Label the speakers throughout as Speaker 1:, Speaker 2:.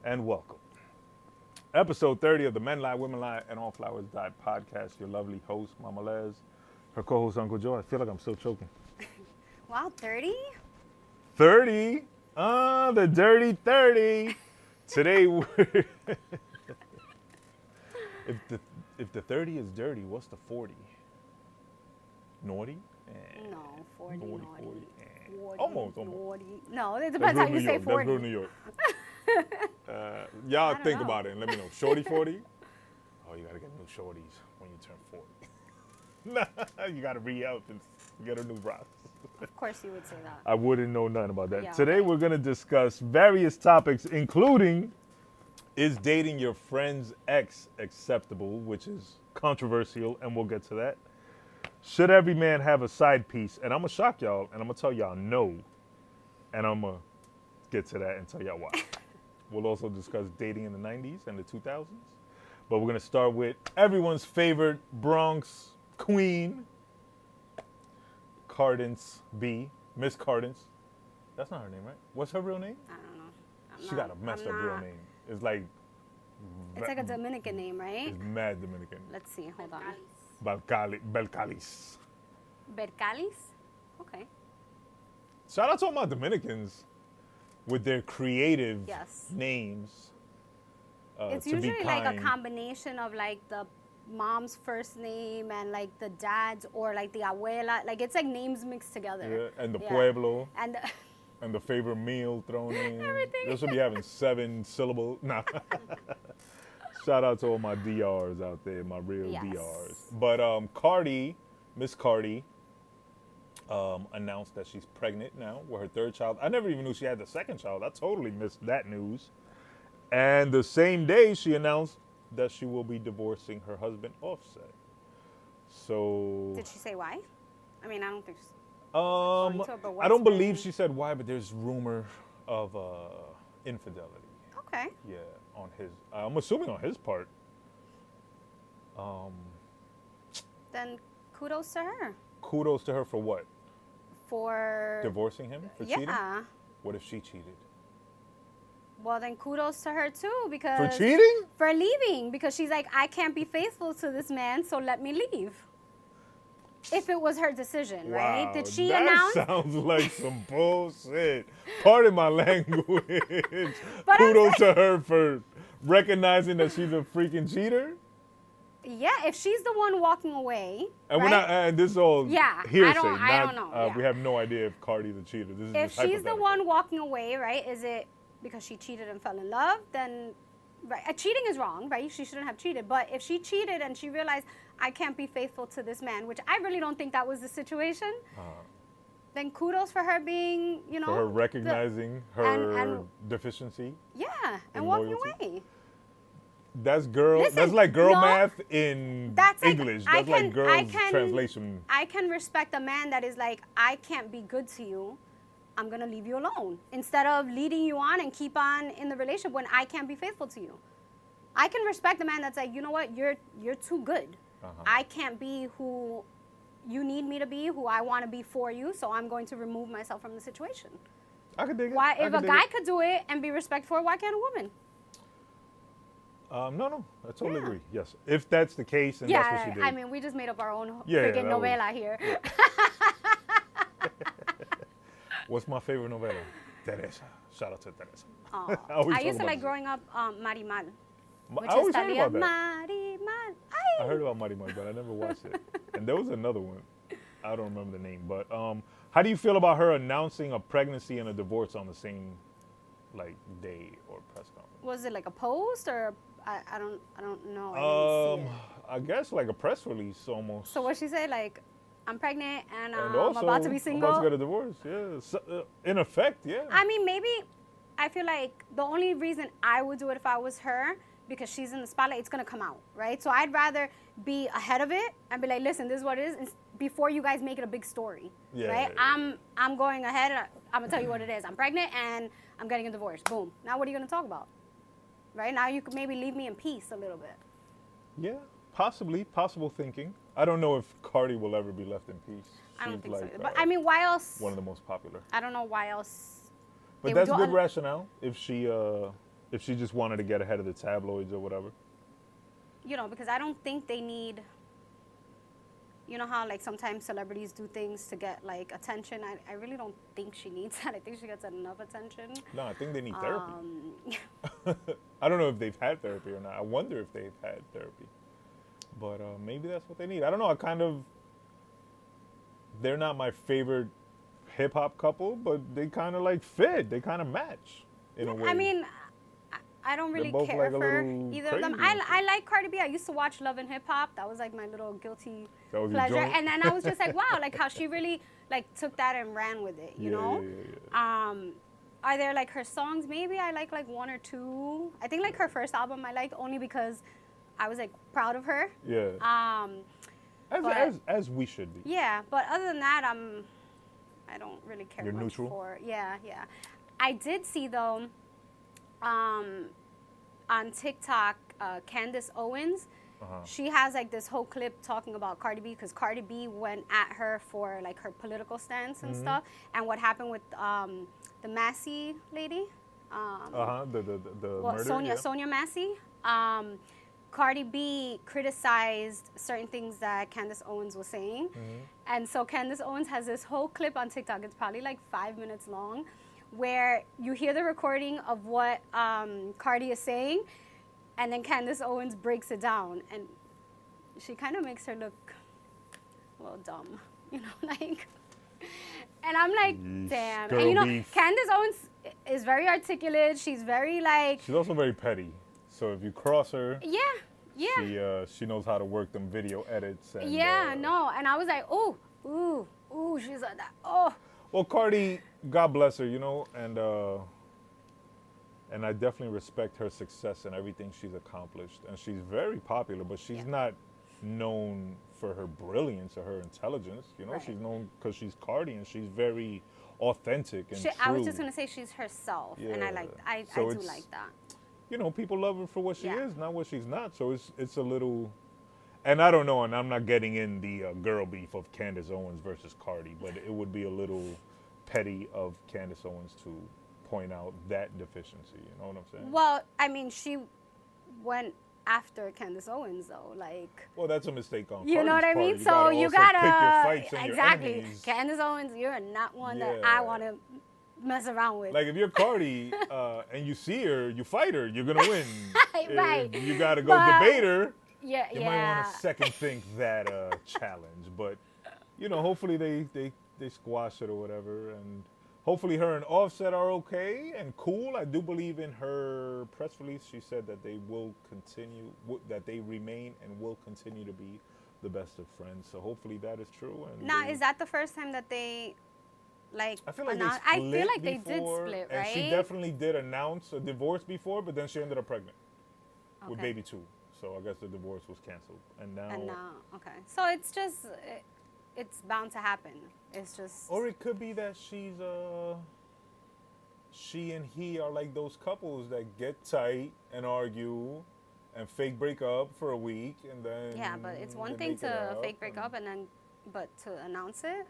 Speaker 1: and welcome. Episode 30 of the Men Lie, Women Lie, and All Flowers Die podcast. Your lovely host, Mama Les, her co-host, Uncle Joe. I feel like I'm still choking.
Speaker 2: Wow, 30?
Speaker 1: 30? The dirty 30. Today, if the 30 is dirty, what's the 40? Naughty?
Speaker 2: No, 40, naughty. 40,
Speaker 1: Almost.
Speaker 2: Naughty. No, it depends how you say 40.
Speaker 1: That's real New York. Y'all think about it and let me know. Shorty 40? Oh, you got to get new shorties when you turn 40. You got to re-up and get a new bra.
Speaker 2: Of course you would say that.
Speaker 1: I wouldn't know nothing about that.
Speaker 2: Yeah,
Speaker 1: Today we're going to discuss various topics, including, is dating your friend's ex acceptable, which is controversial, and we'll get to that. Should every man have a side piece? And I'm going to shock y'all, and I'm going to tell y'all no. And I'm going to get to that and tell y'all why. We'll also discuss dating in the 90s and the 2000s. But we're going to start with everyone's favorite Bronx queen, Cardence B. Miss Cardence. That's not her name, right? What's her real name?
Speaker 2: I don't know.
Speaker 1: She got a messed up real name. It's like
Speaker 2: a Dominican name, right?
Speaker 1: It's mad Dominican.
Speaker 2: Let's see. Hold on.
Speaker 1: Belcalis.
Speaker 2: Bercalis? Okay.
Speaker 1: Shout out to all my Dominicans with their creative names.
Speaker 2: It's usually like a combination of like the mom's first name and like the dad's or like the abuela. Like it's like names mixed together.
Speaker 1: Yeah, and the pueblo.
Speaker 2: And
Speaker 1: and the favorite meal thrown in.
Speaker 2: Everything.
Speaker 1: This will be having 7 syllables. Nah. Shout out to all my DRs out there, my real DRs. But Miss Cardi, announced that she's pregnant now with her 3rd child. I never even knew she had the 2nd child. I totally missed that news. And the same day, she announced that she will be divorcing her husband, Offset. So...
Speaker 2: Did she say why? I mean, I don't think...
Speaker 1: I don't believe she said why, but there's rumor of infidelity.
Speaker 2: Okay.
Speaker 1: Yeah, on his... I'm assuming on his part.
Speaker 2: Then kudos to her.
Speaker 1: Kudos to her for what?
Speaker 2: For...
Speaker 1: Divorcing him? For cheating?
Speaker 2: Yeah.
Speaker 1: What if she cheated?
Speaker 2: Well, then kudos to her too, because...
Speaker 1: For cheating?
Speaker 2: For leaving, because she's like, I can't be faithful to this man, so let me leave. If it was her decision, right? Did she announce?
Speaker 1: That sounds like some bullshit. Pardon my language.
Speaker 2: But
Speaker 1: kudos to her for recognizing that she's a freaking cheater.
Speaker 2: Yeah, if she's the one walking away,
Speaker 1: and
Speaker 2: right?
Speaker 1: we're not, and this is all hearsay.
Speaker 2: I don't know.
Speaker 1: We have no idea if Cardi's a cheater. This is
Speaker 2: if
Speaker 1: just
Speaker 2: she's the one walking away, right? Is it because she cheated and fell in love? Then, right? Cheating is wrong, right? She shouldn't have cheated. But if she cheated and she realized I can't be faithful to this man, which I really don't think that was the situation, then kudos for her being,
Speaker 1: for her recognizing her deficiency.
Speaker 2: Yeah, and walking away.
Speaker 1: That's girl. Listen, that's like girl math in English. That's like girls translation.
Speaker 2: I can respect a man that is like, I can't be good to you. I'm gonna leave you alone instead of leading you on and keep on in the relationship when I can't be faithful to you. I can respect a man that's like, you know what, you're too good. I can't be who you need me to be, who I want to be for you. So I'm going to remove myself from the situation.
Speaker 1: I could dig it.
Speaker 2: Why, if a guy could do it and be respectful, why can't a woman?
Speaker 1: No, I totally agree. Yes, if that's the case, and that's what she did.
Speaker 2: I mean, we just made up our own freaking novela here. Yeah.
Speaker 1: What's my favorite novela? Teresa. Shout out to Teresa.
Speaker 2: Oh. I used to like growing up Marimal.
Speaker 1: I always heard about that.
Speaker 2: Marimal.
Speaker 1: I heard about Marimal, but I never watched it. And there was another one. I don't remember the name. But how do you feel about her announcing a pregnancy and a divorce on the same day or press conference?
Speaker 2: Was it like a post or I don't know. I didn't see it.
Speaker 1: I guess like a press release almost.
Speaker 2: So what she say? Like, I'm pregnant and I'm about to be single.
Speaker 1: I'm about to get a divorce. Yeah, so, in effect, yeah.
Speaker 2: I mean, maybe I feel like the only reason I would do it if I was her, because she's in the spotlight, it's gonna come out, right? So I'd rather be ahead of it and be like, listen, this is what it is, before you guys make it a big story, right? Yeah. I'm going ahead. I'm gonna tell you what it is. I'm pregnant and I'm getting a divorce. Boom. Now what are you gonna talk about? Right? Now you could maybe leave me in peace a little bit.
Speaker 1: Yeah, possible thinking. I don't know if Cardi will ever be left in peace.
Speaker 2: I don't think so. But I mean, why else?
Speaker 1: One of the most popular.
Speaker 2: I don't know why else.
Speaker 1: But that's good rationale if she If she just wanted to get ahead of the tabloids or whatever.
Speaker 2: You know, because I don't think they need. You know how like sometimes celebrities do things to get like attention. I really don't think she needs that. I think she gets enough attention.
Speaker 1: No, I think they need therapy.
Speaker 2: Um,
Speaker 1: I don't know if they've had therapy or not. I wonder if they've had therapy. But maybe that's what they need. I don't know. They're not my favorite hip hop couple, but they kind of like fit. They kind of match in a way.
Speaker 2: I mean, I don't really
Speaker 1: both
Speaker 2: care
Speaker 1: like a
Speaker 2: for
Speaker 1: little
Speaker 2: either of them.
Speaker 1: crazy.
Speaker 2: I like Cardi B. I used to watch Love and Hip Hop. That was like my little guilty
Speaker 1: That was your
Speaker 2: pleasure.
Speaker 1: joint?
Speaker 2: And then I was just like, wow, like how she really like took that and ran with it, you know?
Speaker 1: Yeah.
Speaker 2: Are there like her songs? Maybe I like one or two. I think like her first album I liked only because I was like proud of her.
Speaker 1: Yeah.
Speaker 2: But-
Speaker 1: As we should be.
Speaker 2: Yeah, but other than that, I don't really care
Speaker 1: You're
Speaker 2: much
Speaker 1: neutral?
Speaker 2: for. Yeah. I did see though, on TikTok, Candace Owens. She has like this whole clip talking about Cardi B because Cardi B went at her for like her political stance and stuff, and what happened with the Massey lady.
Speaker 1: The
Speaker 2: Well,
Speaker 1: murder.
Speaker 2: Sonia Massey. Cardi B criticized certain things that Candace Owens was saying. And so Candace Owens has this whole clip on TikTok. It's probably like 5 minutes long, where you hear the recording of what Cardi is saying, and then Candace Owens breaks it down. And she kind of makes her look a little dumb, you know, like. And I'm like,
Speaker 1: Yeesh,
Speaker 2: damn.
Speaker 1: girl
Speaker 2: And you know,
Speaker 1: beef.
Speaker 2: Candace Owens is very articulate. She's very like,
Speaker 1: She's also very petty. So if you cross her,
Speaker 2: yeah.
Speaker 1: she knows how to work them video edits. And,
Speaker 2: No. And I was like, ooh, she's like that. Oh.
Speaker 1: Well, Cardi, God bless her, you know, and I definitely respect her success and everything she's accomplished. And she's very popular, but she's not known for her brilliance or her intelligence. You know,
Speaker 2: Right.
Speaker 1: she's known because she's Cardi and she's very authentic and true.
Speaker 2: I was just gonna say she's herself, and I like. I
Speaker 1: So
Speaker 2: do
Speaker 1: it's-
Speaker 2: like that.
Speaker 1: You know, people love her for what she
Speaker 2: Yeah.
Speaker 1: is, not what she's not. So it's a little, and I don't know, and I'm not getting in the girl beef of Candace Owens versus Cardi, but it would be a little petty of Candace Owens to point out that deficiency. You know what I'm saying?
Speaker 2: Well, I mean, she went after Candace Owens though, like.
Speaker 1: Well, that's a mistake on
Speaker 2: You know what I
Speaker 1: Cardi's
Speaker 2: mean?
Speaker 1: part.
Speaker 2: So you gotta
Speaker 1: pick your fights and
Speaker 2: exactly.
Speaker 1: your enemies.
Speaker 2: Candace Owens, you're not one that
Speaker 1: Yeah.
Speaker 2: I want to mess around with.
Speaker 1: Like if you're Cardi and you see her, you fight her, you're gonna win.
Speaker 2: Right.
Speaker 1: If you gotta go
Speaker 2: But-
Speaker 1: debate her.
Speaker 2: yeah,
Speaker 1: You might want to second think that challenge, but you know, hopefully they squash it or whatever, and hopefully her and Offset are okay and cool. I do believe in her press release. She said that they will continue, that they remain and will continue to be the best of friends. So hopefully that is true. And
Speaker 2: Now,
Speaker 1: they-
Speaker 2: is that the first time that they, like,
Speaker 1: I feel like
Speaker 2: announced?
Speaker 1: they
Speaker 2: I
Speaker 1: split
Speaker 2: feel like they
Speaker 1: before,
Speaker 2: did split,
Speaker 1: and
Speaker 2: right?
Speaker 1: she definitely did announce a divorce before, but then she ended up pregnant with
Speaker 2: Okay.
Speaker 1: baby 2. So I guess the divorce was canceled, and now.
Speaker 2: And now, okay. So it's just, it's bound to happen. It's just.
Speaker 1: Or it could be that she and he are like those couples that get tight and argue and fake break up for a week and then.
Speaker 2: Yeah, but it's one
Speaker 1: they
Speaker 2: thing
Speaker 1: make it
Speaker 2: to
Speaker 1: up
Speaker 2: fake break
Speaker 1: and-
Speaker 2: up and then, but to announce it,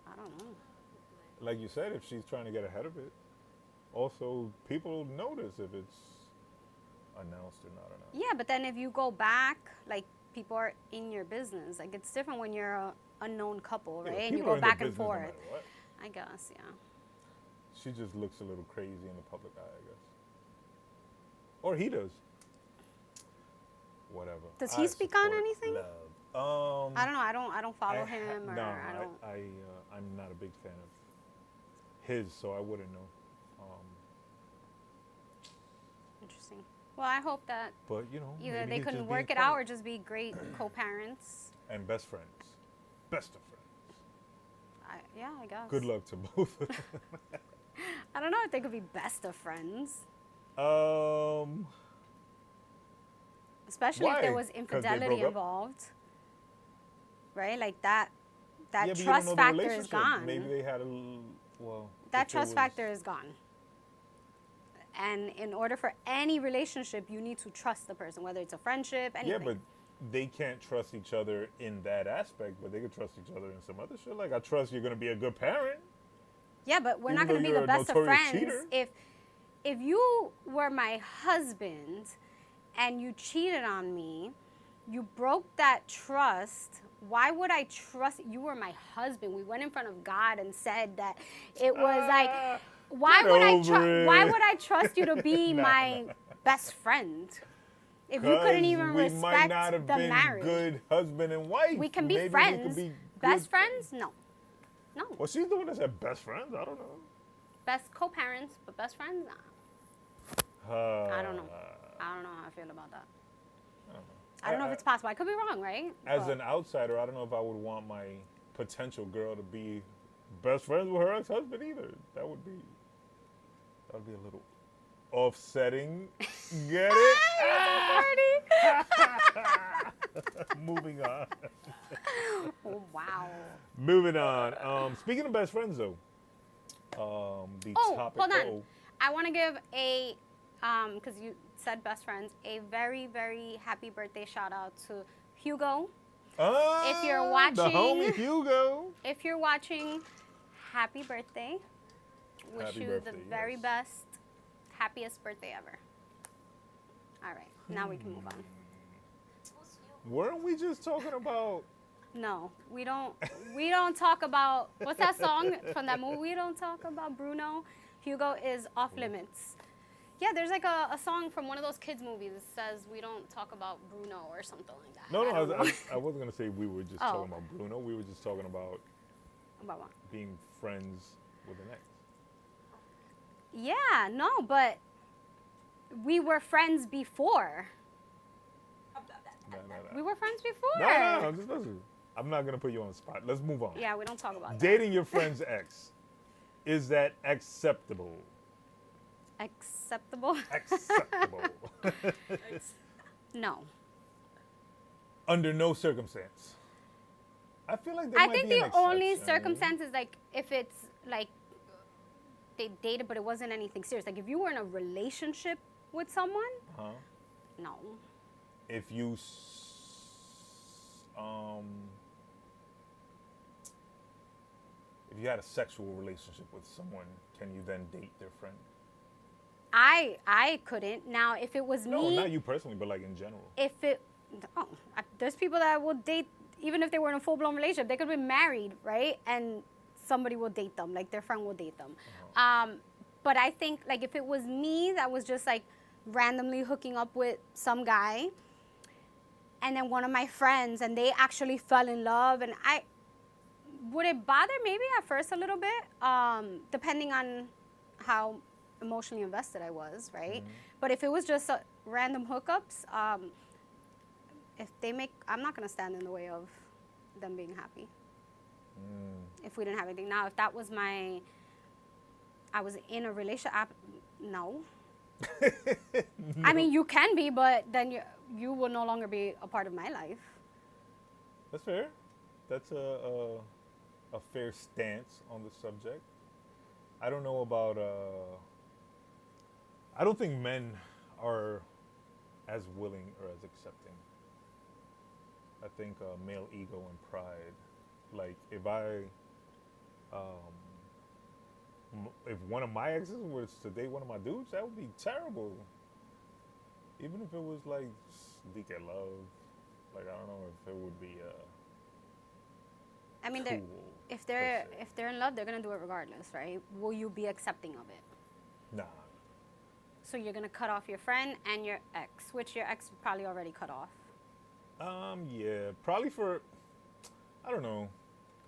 Speaker 2: I don't know.
Speaker 1: Like you said, if she's trying to get ahead of it. Also, people notice if it's announced or not announced.
Speaker 2: Yeah, but then if you go back, like people are in your business. Like it's different when you're a unknown couple,
Speaker 1: Yeah,
Speaker 2: right? And you
Speaker 1: people are
Speaker 2: go
Speaker 1: in their
Speaker 2: back and
Speaker 1: business no
Speaker 2: forth.
Speaker 1: matter what.
Speaker 2: I guess, yeah.
Speaker 1: She just looks a little crazy in the public eye, I guess. Or he does. Whatever.
Speaker 2: Does he speak on
Speaker 1: support
Speaker 2: anything?
Speaker 1: love.
Speaker 2: I don't know. I don't follow him, or
Speaker 1: no,
Speaker 2: I don't.
Speaker 1: I'm not a big fan of his, so I wouldn't know.
Speaker 2: Interesting. Well, I hope that
Speaker 1: But you know,
Speaker 2: either
Speaker 1: maybe
Speaker 2: they
Speaker 1: he's
Speaker 2: can
Speaker 1: just
Speaker 2: work
Speaker 1: being
Speaker 2: it out
Speaker 1: funny.
Speaker 2: or just be great co-parents.
Speaker 1: And best friends, best of friends.
Speaker 2: Yeah, I guess.
Speaker 1: Good luck to both of them.
Speaker 2: I don't know if they could be best of friends, especially if there
Speaker 1: Why?
Speaker 2: was
Speaker 1: 'Cause they
Speaker 2: infidelity
Speaker 1: broke up?
Speaker 2: involved. Right, like that. That
Speaker 1: yeah, but you don't
Speaker 2: trust
Speaker 1: know the
Speaker 2: factor is
Speaker 1: relationship.
Speaker 2: gone.
Speaker 1: Maybe they had well.
Speaker 2: That
Speaker 1: if it
Speaker 2: trust
Speaker 1: was-
Speaker 2: factor is gone. And in order for any relationship, you need to trust the person, whether it's a friendship, anything.
Speaker 1: Yeah, but they can't trust each other in that aspect, but they can trust each other in some other shit. Like, I trust you're going to be a good parent.
Speaker 2: Yeah, but we're
Speaker 1: Even
Speaker 2: not going
Speaker 1: though
Speaker 2: to be
Speaker 1: you're
Speaker 2: the
Speaker 1: a
Speaker 2: best of
Speaker 1: notorious
Speaker 2: friends
Speaker 1: cheater.
Speaker 2: if you were my husband and you cheated on me, you broke that trust. Why would I trust you? Were my husband? We went in front of God and said that it was like, why
Speaker 1: get
Speaker 2: would I
Speaker 1: over
Speaker 2: why
Speaker 1: it.
Speaker 2: would I trust you to be my best friend if you couldn't even
Speaker 1: we might not
Speaker 2: respect
Speaker 1: have
Speaker 2: the
Speaker 1: been
Speaker 2: marriage?
Speaker 1: good husband and wife.
Speaker 2: We can be
Speaker 1: Maybe
Speaker 2: friends.
Speaker 1: We could be
Speaker 2: Best
Speaker 1: good
Speaker 2: friends? No. No.
Speaker 1: Well, she's the one that said best friends. I don't know.
Speaker 2: Best co-parents, but best friends? Nah. I don't know. I don't know how I feel about that. I don't know if it's possible. I could be wrong, right?
Speaker 1: As
Speaker 2: But
Speaker 1: an outsider, I don't know if I would want my potential girl to be best friends with her ex-husband either. That would be a little offsetting. Get it? Moving on.
Speaker 2: oh, wow.
Speaker 1: Moving on. Speaking of best friends, though, the topic.
Speaker 2: Hold on. I want to give a, because you said best friends, a very, very happy birthday shout out to Hugo. If you're watching,
Speaker 1: the homie Hugo.
Speaker 2: If you're watching, happy birthday. Wish
Speaker 1: Happy
Speaker 2: you
Speaker 1: birthday,
Speaker 2: the very
Speaker 1: yes.
Speaker 2: best, happiest birthday ever. All right, now we can move on.
Speaker 1: Weren't we just talking about?
Speaker 2: No, we don't. We don't talk about what's that song from that movie? We don't talk about Bruno. Hugo is off limits. Yeah, there's like a song from one of those kids movies that says we don't talk about Bruno or something like that.
Speaker 1: No,
Speaker 2: I don't know.
Speaker 1: I wasn't gonna say we were just talking about Bruno. We were just talking about
Speaker 2: About what?
Speaker 1: being friends with an ex.
Speaker 2: Yeah, no, but we were friends before.
Speaker 1: No.
Speaker 2: We were friends before.
Speaker 1: No, just listen. I'm not gonna put you on the spot. Let's move on.
Speaker 2: Yeah, we don't talk about
Speaker 1: Dating your friend's ex, is that acceptable?
Speaker 2: that. Acceptable?
Speaker 1: Acceptable.
Speaker 2: No.
Speaker 1: Under no circumstance. I feel like there
Speaker 2: I
Speaker 1: might
Speaker 2: think
Speaker 1: be
Speaker 2: the
Speaker 1: an
Speaker 2: only
Speaker 1: exception.
Speaker 2: circumstance is like if it's like they dated but it wasn't anything serious. Like if you were in a relationship with someone,
Speaker 1: Huh?
Speaker 2: no.
Speaker 1: If you if you had a sexual relationship with someone, can you then date their friend?
Speaker 2: I couldn't. Now if it was
Speaker 1: No,
Speaker 2: me,
Speaker 1: not you personally, but like in general.
Speaker 2: there's people that will date even if they were in a full blown relationship. They could be married, right? And somebody will date them, like their friend will date them. But I think like if it was me that was just like randomly hooking up with some guy, and then one of my friends and they actually fell in love, and would it bother maybe at first a little bit, depending on how emotionally invested I was, right?
Speaker 1: Mm-hmm.
Speaker 2: But if it was just random hookups, if they I'm not gonna stand in the way of them being happy. If we didn't have anything. Now, if that was I was in a relationship, no. I mean, you can be, but then you will no longer be a part of my life.
Speaker 1: That's fair. That's a fair stance on the subject. I don't know about. I don't think men are as willing or as accepting. I think male ego and pride. Like if if one of my exes was to date one of my dudes, that would be terrible. Even if it was like leak at love, like I don't know if it would be.
Speaker 2: I mean,
Speaker 1: cool,
Speaker 2: if they're in love, they're gonna do it regardless, right? Will you be accepting of it?
Speaker 1: Nah.
Speaker 2: So you're gonna cut off your friend and your ex, which your ex probably already cut off.
Speaker 1: Yeah, probably for, I don't know,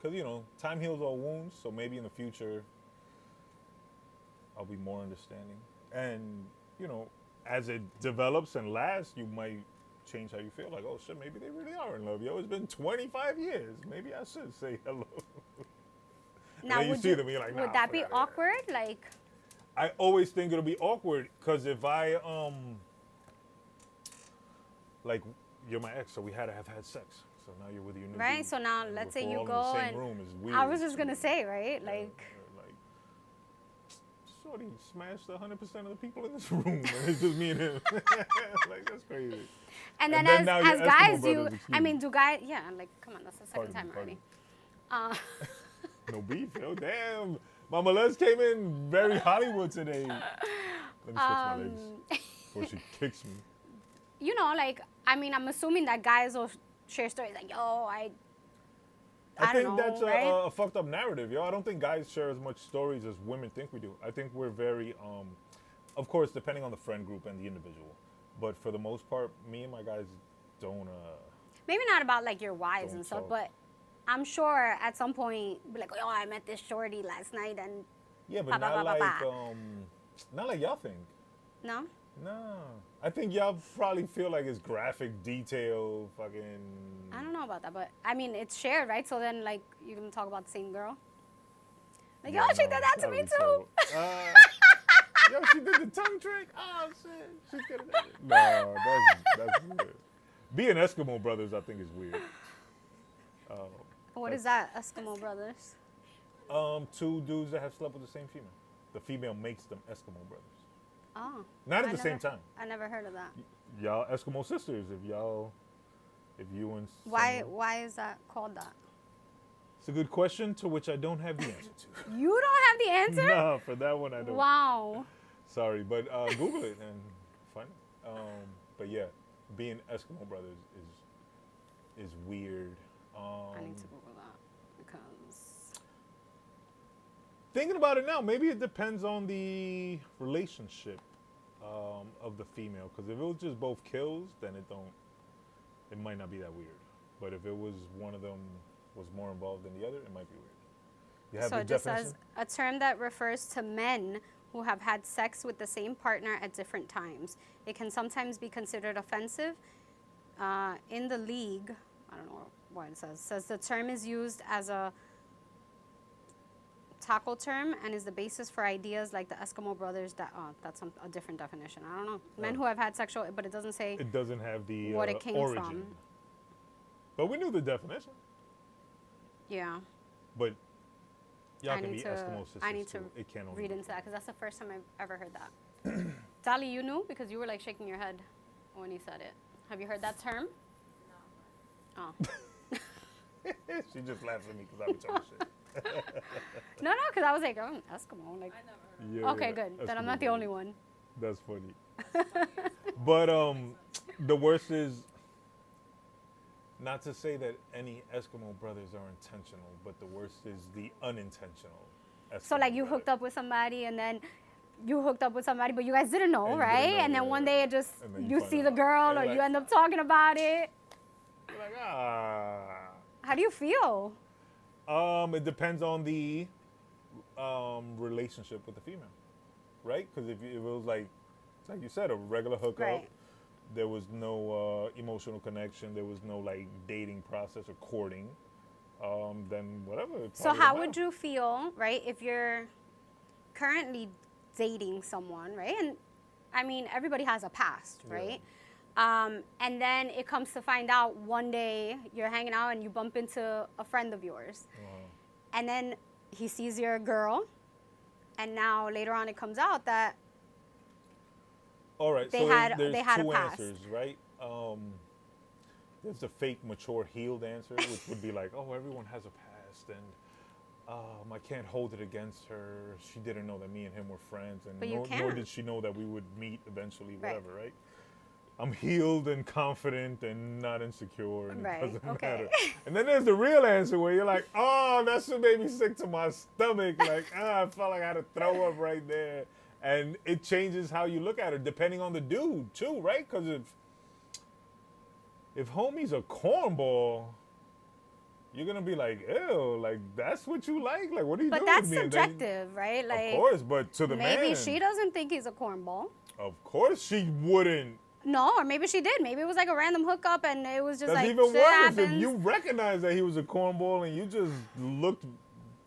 Speaker 1: because time heals all wounds. So maybe in the future, I'll be more understanding, and as it develops and lasts, you might change how you feel. Like, oh shit, maybe they really are in love. Yo, it's been 25 years. Maybe I should say hello.
Speaker 2: Now,
Speaker 1: and then you see them, you're like, nah,
Speaker 2: would that be
Speaker 1: forget it.
Speaker 2: awkward? Like,
Speaker 1: I always think it'll be awkward because if I like you're my ex, so we had to have had sex. So now you're with your new
Speaker 2: right?
Speaker 1: dude,
Speaker 2: So now,
Speaker 1: and
Speaker 2: let's say
Speaker 1: we're
Speaker 2: you
Speaker 1: all
Speaker 2: go
Speaker 1: in the same
Speaker 2: and
Speaker 1: room is weird.
Speaker 2: I was just gonna say, right?
Speaker 1: Yeah,
Speaker 2: Like,
Speaker 1: shorty smashed 100% of the people in this room, and it's just me and him. Like that's crazy.
Speaker 2: and then
Speaker 1: now
Speaker 2: as
Speaker 1: your Eskimo
Speaker 2: guys,
Speaker 1: brothers, excuse
Speaker 2: I mean,
Speaker 1: me.
Speaker 2: do guys? Yeah, like, come on, that's the second
Speaker 1: Pardon
Speaker 2: time
Speaker 1: me,
Speaker 2: already.
Speaker 1: No beef, yo. Damn. Mama Les came in very Hollywood today. Let me switch my legs before she kicks me.
Speaker 2: You know, like, I mean, I'm assuming that guys will share stories like, yo, I
Speaker 1: I
Speaker 2: don't
Speaker 1: think
Speaker 2: know,
Speaker 1: that's
Speaker 2: right?
Speaker 1: a fucked up narrative, yo. I don't think guys share as much stories as women think we do. I think we're very, of course, depending on the friend group and the individual, but for the most part, me and my guys don't.
Speaker 2: Maybe not about like your wives
Speaker 1: Don't
Speaker 2: and stuff,
Speaker 1: talk.
Speaker 2: but I'm sure at some point, be like, oh, I met this shorty last night, and
Speaker 1: Yeah, but
Speaker 2: ba ba ba
Speaker 1: not
Speaker 2: ba
Speaker 1: like,
Speaker 2: ba.
Speaker 1: not like y'all think.
Speaker 2: No?
Speaker 1: No, I think y'all probably feel like it's graphic detail, fucking.
Speaker 2: I don't know about that, but I mean, it's shared, right? So then, like, you can talk about the same girl. Like,
Speaker 1: Yeah,
Speaker 2: yo, she
Speaker 1: no,
Speaker 2: did that to
Speaker 1: that'll
Speaker 2: me
Speaker 1: be
Speaker 2: too.
Speaker 1: terrible. Yo, she did the tongue trick. Oh shit, she's good at that. No, that's weird. Being Eskimo brothers, I think, is weird.
Speaker 2: What is that, Eskimo brothers?
Speaker 1: Two dudes that have slept with the same female. The female makes them Eskimo brothers.
Speaker 2: Oh.
Speaker 1: Not at
Speaker 2: I
Speaker 1: the same
Speaker 2: never-
Speaker 1: time.
Speaker 2: I never heard of that.
Speaker 1: Y'all Eskimo sisters. If you and
Speaker 2: Why?
Speaker 1: someone-
Speaker 2: Why is that called that?
Speaker 1: It's a good question to which I don't have the answer to.
Speaker 2: You don't have the answer?
Speaker 1: No, for that one I don't.
Speaker 2: Wow.
Speaker 1: Sorry, but Google it and find it. But yeah, being Eskimo brothers is weird.
Speaker 2: I need to Google that because
Speaker 1: Thinking about it now, maybe it depends on the relationship of the female. Because if it was just both kills, then it might not be that weird. But if it was one of them was more involved than the other, it might be weird. You have
Speaker 2: so
Speaker 1: the
Speaker 2: it just
Speaker 1: definition?
Speaker 2: says a term that refers to men who have had sex with the same partner at different times. It can sometimes be considered offensive. In the league, I don't know what it says. It says the term is used as a taco term and is the basis for ideas like the Eskimo brothers. That's a different definition. I don't know. Men
Speaker 1: Oh.
Speaker 2: who have had sexual, but it doesn't say
Speaker 1: It doesn't have the
Speaker 2: what it came
Speaker 1: origin.
Speaker 2: from.
Speaker 1: But we knew the definition.
Speaker 2: Yeah.
Speaker 1: But y'all
Speaker 2: I
Speaker 1: can
Speaker 2: need
Speaker 1: be
Speaker 2: to-
Speaker 1: Eskimo sisters
Speaker 2: I need
Speaker 1: too.
Speaker 2: to
Speaker 1: It can't only
Speaker 2: read
Speaker 1: be
Speaker 2: into that because that's the first time I've ever heard that. Dali, you knew because you were like shaking your head when he said it. Have you heard that term? No. Oh.
Speaker 1: She just laughs at me because I be talking shit.
Speaker 2: No, because I was like, oh, Eskimo. Like,
Speaker 1: Yeah,
Speaker 2: okay,
Speaker 1: yeah,
Speaker 2: good. Then I'm
Speaker 1: Eskimo
Speaker 2: not the
Speaker 1: brothers.
Speaker 2: only one.
Speaker 1: That's funny. But the worst is not to say that any Eskimo brothers are intentional, but the worst is the unintentional.
Speaker 2: So like you hooked up with somebody and then you hooked up with somebody, but you guys didn't know,
Speaker 1: And you
Speaker 2: right?
Speaker 1: didn't know,
Speaker 2: And then
Speaker 1: yeah,
Speaker 2: one
Speaker 1: yeah.
Speaker 2: day it just
Speaker 1: And then
Speaker 2: you
Speaker 1: find
Speaker 2: see the
Speaker 1: out.
Speaker 2: girl
Speaker 1: And
Speaker 2: or
Speaker 1: you're
Speaker 2: you
Speaker 1: like-
Speaker 2: end up talking about it.
Speaker 1: You're like, ah.
Speaker 2: How do you feel?
Speaker 1: It depends on the relationship with the female, right? Because if it was like you said, a regular hookup,
Speaker 2: Right.
Speaker 1: there was no emotional connection, there was no like dating process or courting, then whatever. it
Speaker 2: So
Speaker 1: probably
Speaker 2: how
Speaker 1: don't
Speaker 2: would
Speaker 1: matter.
Speaker 2: you feel, right, if you're currently dating someone, right? And I mean, everybody has a past,
Speaker 1: Yeah.
Speaker 2: right? And then it comes to find out one day you're hanging out and you bump into a friend of yours. And then he sees you're a girl. And now later on it comes out that
Speaker 1: All right,
Speaker 2: They
Speaker 1: so
Speaker 2: had-
Speaker 1: there's
Speaker 2: they had a
Speaker 1: two
Speaker 2: past.
Speaker 1: answers, right? There's the fake, mature, healed answer, which would be like, oh, everyone has a past, and I can't hold it against her. She didn't know that me and him were friends, and
Speaker 2: But you
Speaker 1: nor
Speaker 2: can.
Speaker 1: did she know that we would meet eventually,
Speaker 2: Right.
Speaker 1: whatever, right? I'm healed and confident and not insecure, and
Speaker 2: Right,
Speaker 1: it doesn't
Speaker 2: okay.
Speaker 1: matter. And then there's the real answer where you're like, oh, that shit made me sick to my stomach. Like, I felt like I had to throw up right there. And it changes how you look at it, depending on the dude, too, right? Because if homie's a cornball, you're going to be like, ew, like, that's what you like? Like, what are you
Speaker 2: but
Speaker 1: doing
Speaker 2: that's
Speaker 1: with me? And then-
Speaker 2: subjective, right? Like
Speaker 1: of course, but to the man.
Speaker 2: maybe she doesn't think he's a cornball.
Speaker 1: Of course she wouldn't.
Speaker 2: No, or maybe she did. Maybe it was like a random hookup and it was just
Speaker 1: That's
Speaker 2: like
Speaker 1: even
Speaker 2: shit
Speaker 1: worse
Speaker 2: happens.
Speaker 1: if you recognize that he was a cornball and you just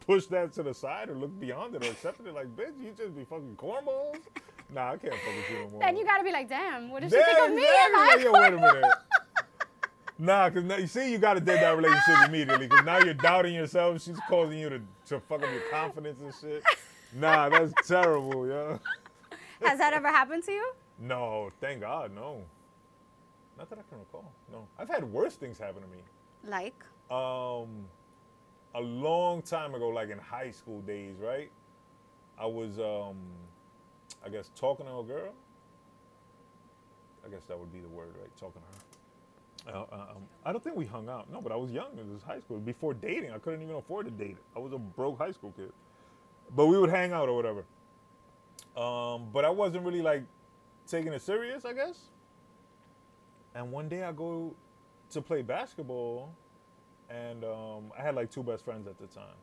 Speaker 1: pushed that to the side or looked beyond it or accepted it like, bitch, you just be fucking cornballs? Nah, I can't fuck with you no more.
Speaker 2: Then you gotta be like, damn, what did she
Speaker 1: Damn,
Speaker 2: think of me?
Speaker 1: exactly.
Speaker 2: Am I
Speaker 1: Like, yo, wait a minute. Nah, because now, you see, you got to dead that relationship immediately because now you're doubting yourself. She's causing you to fuck up your confidence and shit. Nah, that's terrible, yo.
Speaker 2: Has that ever happened to you?
Speaker 1: No, thank God, no. Not that I can recall, no. I've had worse things happen to me.
Speaker 2: Like,
Speaker 1: A long time ago, like in high school days, right? I was I guess talking to a girl. I guess that would be the word, right? Talking to her. I don't think we hung out. No, but I was young. It was high school. Before dating, I couldn't even afford to date. I was a broke high school kid. But we would hang out or whatever. But I wasn't really like taking it serious, I guess. And one day I go to play basketball, and I had like two best friends at the time.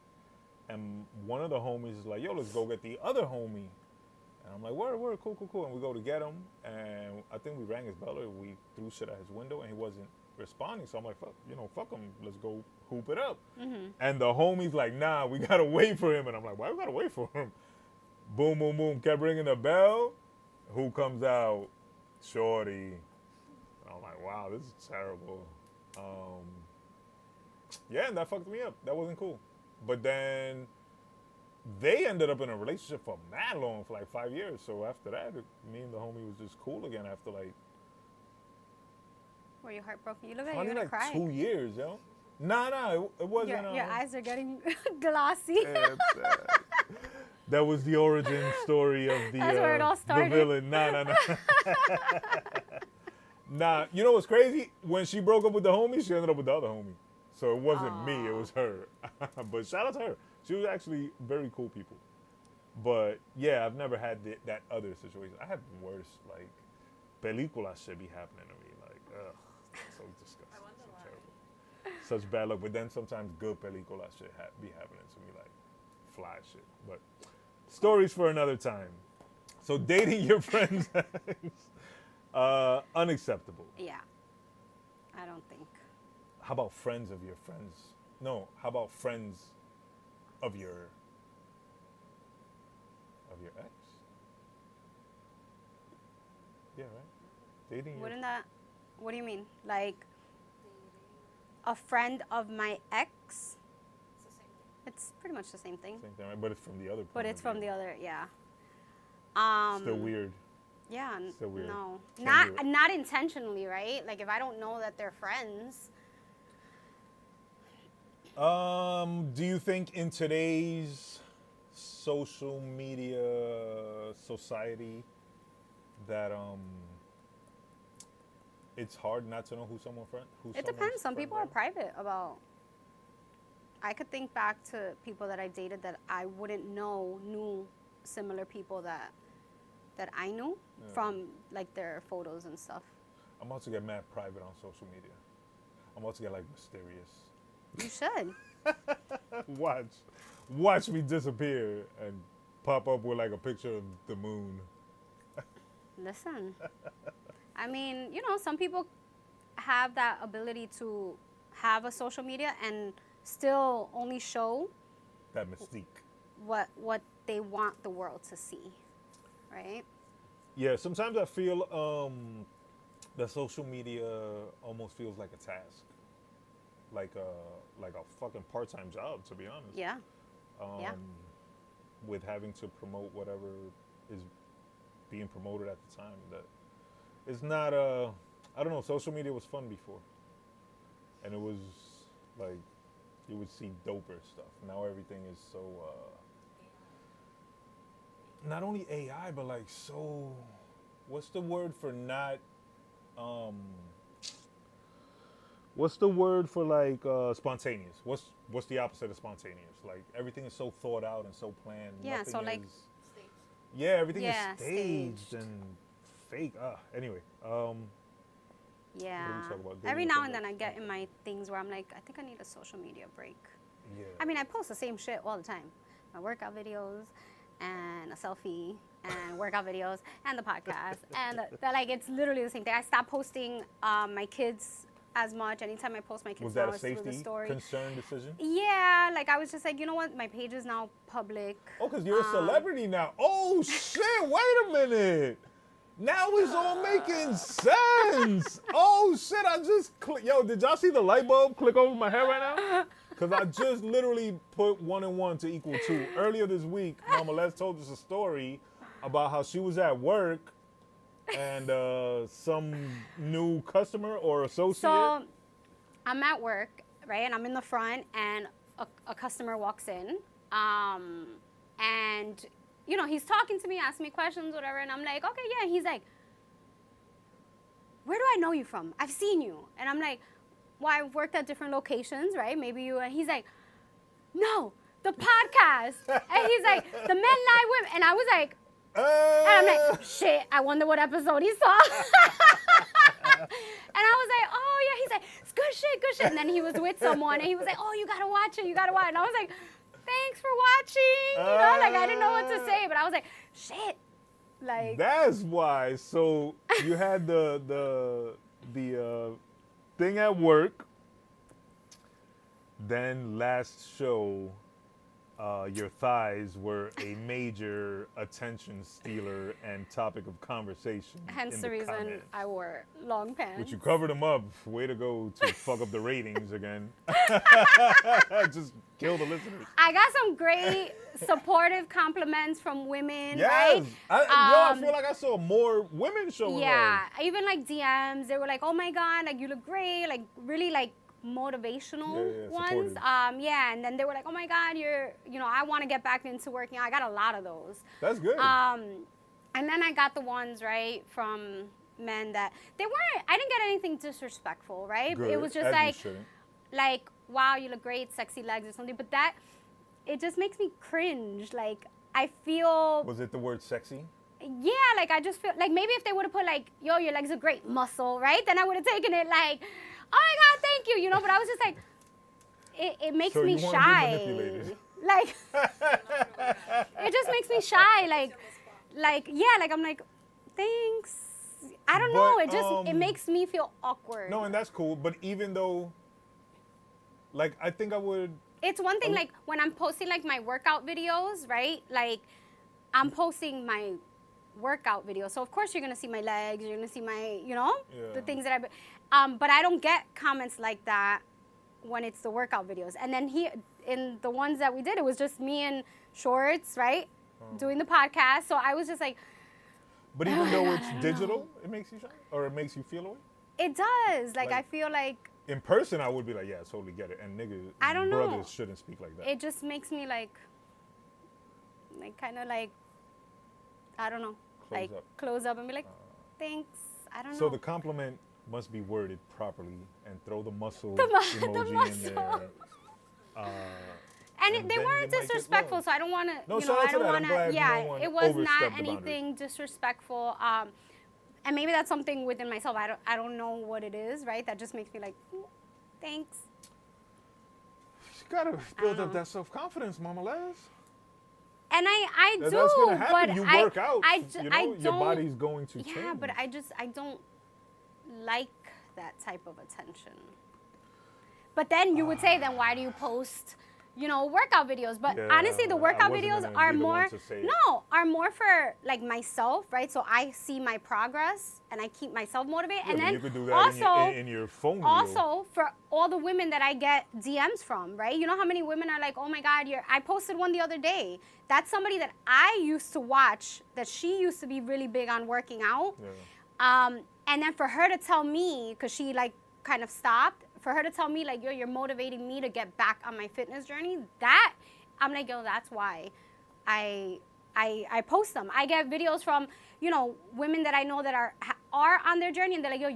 Speaker 1: And one of the homies is like, yo, let's go get the other homie. And I'm like, word, cool. And we go to get him. And I think we rang his bell or we threw shit at his window and he wasn't responding. So I'm like, fuck him. Let's go hoop it up.
Speaker 2: Mm-hmm.
Speaker 1: And the homie's like, nah, we got to wait for him. And I'm like, why we got to wait for him? Boom, boom, boom. Kept ringing the bell. Who comes out? Shorty. I'm like, wow, this is terrible. Yeah, and that fucked me up. That wasn't cool. But then they ended up in a relationship for mad long, for like 5 years. So after that, me and the homie was just cool again after like
Speaker 2: Were you heartbroken? You look like
Speaker 1: probably
Speaker 2: you're gonna
Speaker 1: like
Speaker 2: cry.
Speaker 1: 2 years, yo. Nah, it wasn't.
Speaker 2: Your eyes are getting glossy.
Speaker 1: That was the origin story of the,
Speaker 2: That's where it all
Speaker 1: the
Speaker 2: started.
Speaker 1: villain. Nah. Nah, you know what's crazy? When she broke up with the homie, she ended up with the other homie. So it wasn't me, it was her. But shout out to her. She was actually very cool people. But yeah, I've never had that other situation. I had worse, like, películas shit be happening to me. Like, ugh, so disgusting.
Speaker 3: I wonder
Speaker 1: so
Speaker 3: why.
Speaker 1: terrible. Such bad luck. But then sometimes good películas shit be happening to me, like fly shit. But stories for another time. So dating your friends, unacceptable.
Speaker 2: Yeah. I don't think.
Speaker 1: How about friends of your friends? No, how about friends of your ex? Yeah, right. Dating your
Speaker 2: Wouldn't that? What do you mean? Like a friend of my ex?
Speaker 3: It's the same thing.
Speaker 2: It's pretty much the same thing.
Speaker 1: same thing, right? But it's from the other.
Speaker 2: But
Speaker 1: point
Speaker 2: it's
Speaker 1: of
Speaker 2: from
Speaker 1: view.
Speaker 2: the other. Yeah.
Speaker 1: Still weird.
Speaker 2: Yeah.
Speaker 1: Still weird.
Speaker 2: No.
Speaker 1: Can't do it.
Speaker 2: Not intentionally, right? Like if I don't know that they're friends.
Speaker 1: Do you think in today's social media society that it's hard not to know who someone's friend?
Speaker 2: It depends. Some people are private about. I could think back to people that I dated that I wouldn't knew similar people that I knew
Speaker 1: Yeah.
Speaker 2: from like their photos and stuff.
Speaker 1: I'm about to get mad private on social media. I'm about to get like mysterious.
Speaker 2: You should.
Speaker 1: Watch me disappear and pop up with like a picture of the moon.
Speaker 2: Listen. I mean, some people have that ability to have a social media and still only show
Speaker 1: That mystique.
Speaker 2: what they want the world to see, right?
Speaker 1: Yeah, sometimes I feel that social media almost feels like a task, like a fucking part-time job, to be honest.
Speaker 2: Yeah. Yeah.
Speaker 1: With having to promote whatever is being promoted at the time, that it's not I don't know. Social media was fun before, and it was like you would see doper stuff. Now everything is so. Not only AI, but like so. What's the word for not? What's the word for like spontaneous? What's the opposite of spontaneous? Like everything is so thought out and so planned.
Speaker 2: Yeah,
Speaker 1: Nothing
Speaker 2: so, like-
Speaker 1: is,
Speaker 3: Stage.
Speaker 1: yeah, everything
Speaker 2: Yeah,
Speaker 1: is staged
Speaker 2: staged.
Speaker 1: and fake. Anyway,
Speaker 2: Yeah.
Speaker 1: talk about?
Speaker 2: Every
Speaker 1: Dating
Speaker 2: now
Speaker 1: for
Speaker 2: and then
Speaker 1: like-
Speaker 2: I get in my things where I'm like, I think I need a social media break.
Speaker 1: yeah.
Speaker 2: I mean, I post the same shit all the time. My workout videos and a selfie and workout videos and the podcast. And like, it's literally the same thing. I stopped posting my kids as much. Anytime I post my kids
Speaker 1: Was
Speaker 2: now,
Speaker 1: that a
Speaker 2: it's through the
Speaker 1: safety
Speaker 2: story.
Speaker 1: concern decision?
Speaker 2: Yeah, like I was just like, you know what? My page is now public.
Speaker 1: Oh, because you're a celebrity now. Oh, shit. Wait a minute. Now it's all making sense. Oh, shit. I just Yo, did y'all see the light bulb click over my head right now? Because I just literally put 1 and 1 to equal 2. Earlier this week, Mama Les told us a story about how she was at work and some new customer or associate.
Speaker 2: So I'm at work, right? And I'm in the front, and a customer walks in. And he's talking to me, asking me questions, whatever, and I'm like, okay, yeah. And he's like, where do I know you from? I've seen you. And I'm like, well, I've worked at different locations, right? Maybe you. And he's like, no, the podcast. And he's like, the Men Lie Women. And I was like, and I'm like, shit, I wonder what episode he saw. And I was like, oh, yeah. He's like, it's good shit, good shit. And then he was with someone, and he was like, oh, you got to watch it, you got to watch it. And I was like, thanks for watching. Like, I didn't know what to say, but I was like, shit. Like,
Speaker 1: that's why. So you had the thing at work. Then last show, your thighs were a major attention stealer and topic of conversation.
Speaker 2: hence
Speaker 1: in
Speaker 2: the reason
Speaker 1: comments.
Speaker 2: I wore long pants.
Speaker 1: Which you covered them up. Way to go to fuck up the ratings again. Just kill the listeners.
Speaker 2: I got some great supportive compliments from women,
Speaker 1: Yes.
Speaker 2: right?
Speaker 1: I feel like I saw more women showing
Speaker 2: Yeah,
Speaker 1: love.
Speaker 2: even like DMs, they were like, oh my God, like you look great, like really like motivational
Speaker 1: Yeah,
Speaker 2: ones.
Speaker 1: supportive.
Speaker 2: Yeah, and then they were like, oh my God, I want to get back into working out. I got a lot of those.
Speaker 1: That's good.
Speaker 2: And then I got the ones, right, from men that I didn't get anything disrespectful, right?
Speaker 1: Good,
Speaker 2: It was just
Speaker 1: as you
Speaker 2: like,
Speaker 1: shouldn't.
Speaker 2: wow, you look great, sexy legs or something. But it just makes me cringe. Like, I feel,
Speaker 1: Was it the word sexy?
Speaker 2: yeah, like I just feel, like maybe if they would have put like, yo, your legs are great, muscle, right? Then I would have taken it like, oh my God, thank you, but I was just like, it makes
Speaker 1: So
Speaker 2: me
Speaker 1: you wanna be
Speaker 2: shy.
Speaker 1: manipulated.
Speaker 2: Like, it just makes me shy. Like, yeah, like I'm like, thanks. I don't know.
Speaker 1: But,
Speaker 2: It makes me feel awkward.
Speaker 1: No, and that's cool. But even though, like, I think I would.
Speaker 2: It's one thing, like, when I'm posting, like, my workout videos, right? Like, I'm posting my workout videos. So, of course, you're going to see my legs. You're going to see my, the things that but I don't get comments like that when it's the workout videos. And then in the ones that we did, it was just me in shorts, right? Doing the podcast. So, I was just like.
Speaker 1: But even though it's digital, it makes you shy? Or it makes you feel away?
Speaker 2: It does. Like, I
Speaker 1: Like-
Speaker 2: feel like.
Speaker 1: In person, I would be like, yeah, I totally get it. And niggas,
Speaker 2: I don't know.
Speaker 1: brothers shouldn't speak like that.
Speaker 2: It just makes me like kind of like, I don't know, close up and be like, thanks. I don't know.
Speaker 1: So the compliment must be worded properly and throw the muscle
Speaker 2: The
Speaker 1: emoji in
Speaker 2: muscle.
Speaker 1: there.
Speaker 2: and
Speaker 1: and
Speaker 2: they
Speaker 1: then
Speaker 2: weren't
Speaker 1: you might get
Speaker 2: disrespectful,
Speaker 1: love.
Speaker 2: so I don't want to,
Speaker 1: No,
Speaker 2: I
Speaker 1: shout out to
Speaker 2: don't
Speaker 1: that. I'm
Speaker 2: want
Speaker 1: glad
Speaker 2: to,
Speaker 1: you
Speaker 2: yeah,
Speaker 1: don't wanna
Speaker 2: it was
Speaker 1: overstep
Speaker 2: not
Speaker 1: the boundary.
Speaker 2: anything disrespectful. And maybe that's something within myself. I don't know what it is, right? That just makes me like, thanks.
Speaker 1: You gotta build up that self-confidence, Mama Les.
Speaker 2: And I do,
Speaker 1: That's gonna happen.
Speaker 2: but
Speaker 1: You
Speaker 2: I,
Speaker 1: work out.
Speaker 2: I,
Speaker 1: you know,
Speaker 2: I
Speaker 1: your
Speaker 2: don't,
Speaker 1: body's going to change.
Speaker 2: yeah, but I don't like that type of attention. But then you would say, then why do you post, workout videos? But
Speaker 1: Yeah,
Speaker 2: honestly, the
Speaker 1: I
Speaker 2: workout
Speaker 1: wasn't
Speaker 2: videos
Speaker 1: gonna
Speaker 2: are
Speaker 1: be the one
Speaker 2: more,
Speaker 1: to say it.
Speaker 2: are more for like myself, right? So I see my progress and I keep myself motivated.
Speaker 1: Yeah,
Speaker 2: And
Speaker 1: but
Speaker 2: then
Speaker 1: you could do that
Speaker 2: also,
Speaker 1: in your phone video.
Speaker 2: also for all the women that I get DMs from, right? You know how many women are like, oh my God, I posted one the other day. That's somebody that I used to watch, that she used to be really big on working out.
Speaker 1: Yeah.
Speaker 2: And then for her to tell me, because she like kind of stopped, for her to tell me like, yo, you're motivating me to get back on my fitness journey, that, I'm like, yo, that's why I post them. I get videos from, women that I know that are on their journey, and they're like, yo,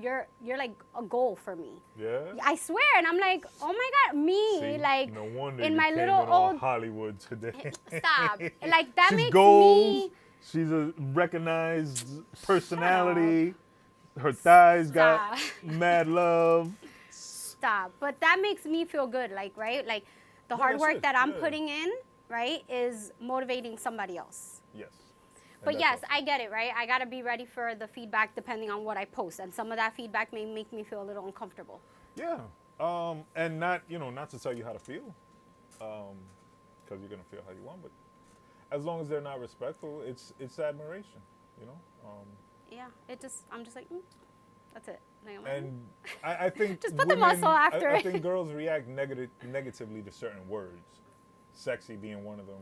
Speaker 2: you're like a goal for me.
Speaker 1: Yeah.
Speaker 2: I swear, and I'm like, oh my God, me,
Speaker 1: See,
Speaker 2: like,
Speaker 1: no wonder
Speaker 2: in
Speaker 1: you
Speaker 2: my
Speaker 1: came
Speaker 2: little
Speaker 1: in all
Speaker 2: old,
Speaker 1: Hollywood today.
Speaker 2: stop, like that
Speaker 1: She's
Speaker 2: makes
Speaker 1: goals.
Speaker 2: me,
Speaker 1: She's a recognized personality. Her thighs got
Speaker 2: Stop.
Speaker 1: mad love.
Speaker 2: stop, but that makes me feel good, like, right, like the
Speaker 1: No,
Speaker 2: hard
Speaker 1: that's
Speaker 2: work
Speaker 1: it,
Speaker 2: that I'm
Speaker 1: yeah.
Speaker 2: putting in, right, is motivating somebody else.
Speaker 1: Yes.
Speaker 2: But
Speaker 1: And
Speaker 2: yes,
Speaker 1: that's
Speaker 2: I get it, right? I gotta be ready for the feedback depending on what I post, and some of that feedback may make me feel a little uncomfortable.
Speaker 1: yeah. And not to tell you how to feel, because you're gonna feel how you want. But as long as they're not respectful, it's admiration,
Speaker 2: Yeah, I'm just like, that's it. Like, I'm like,
Speaker 1: And I think
Speaker 2: Just put the
Speaker 1: women-
Speaker 2: muscle after
Speaker 1: I
Speaker 2: it.
Speaker 1: think girls react negatively to certain words, sexy being one of them.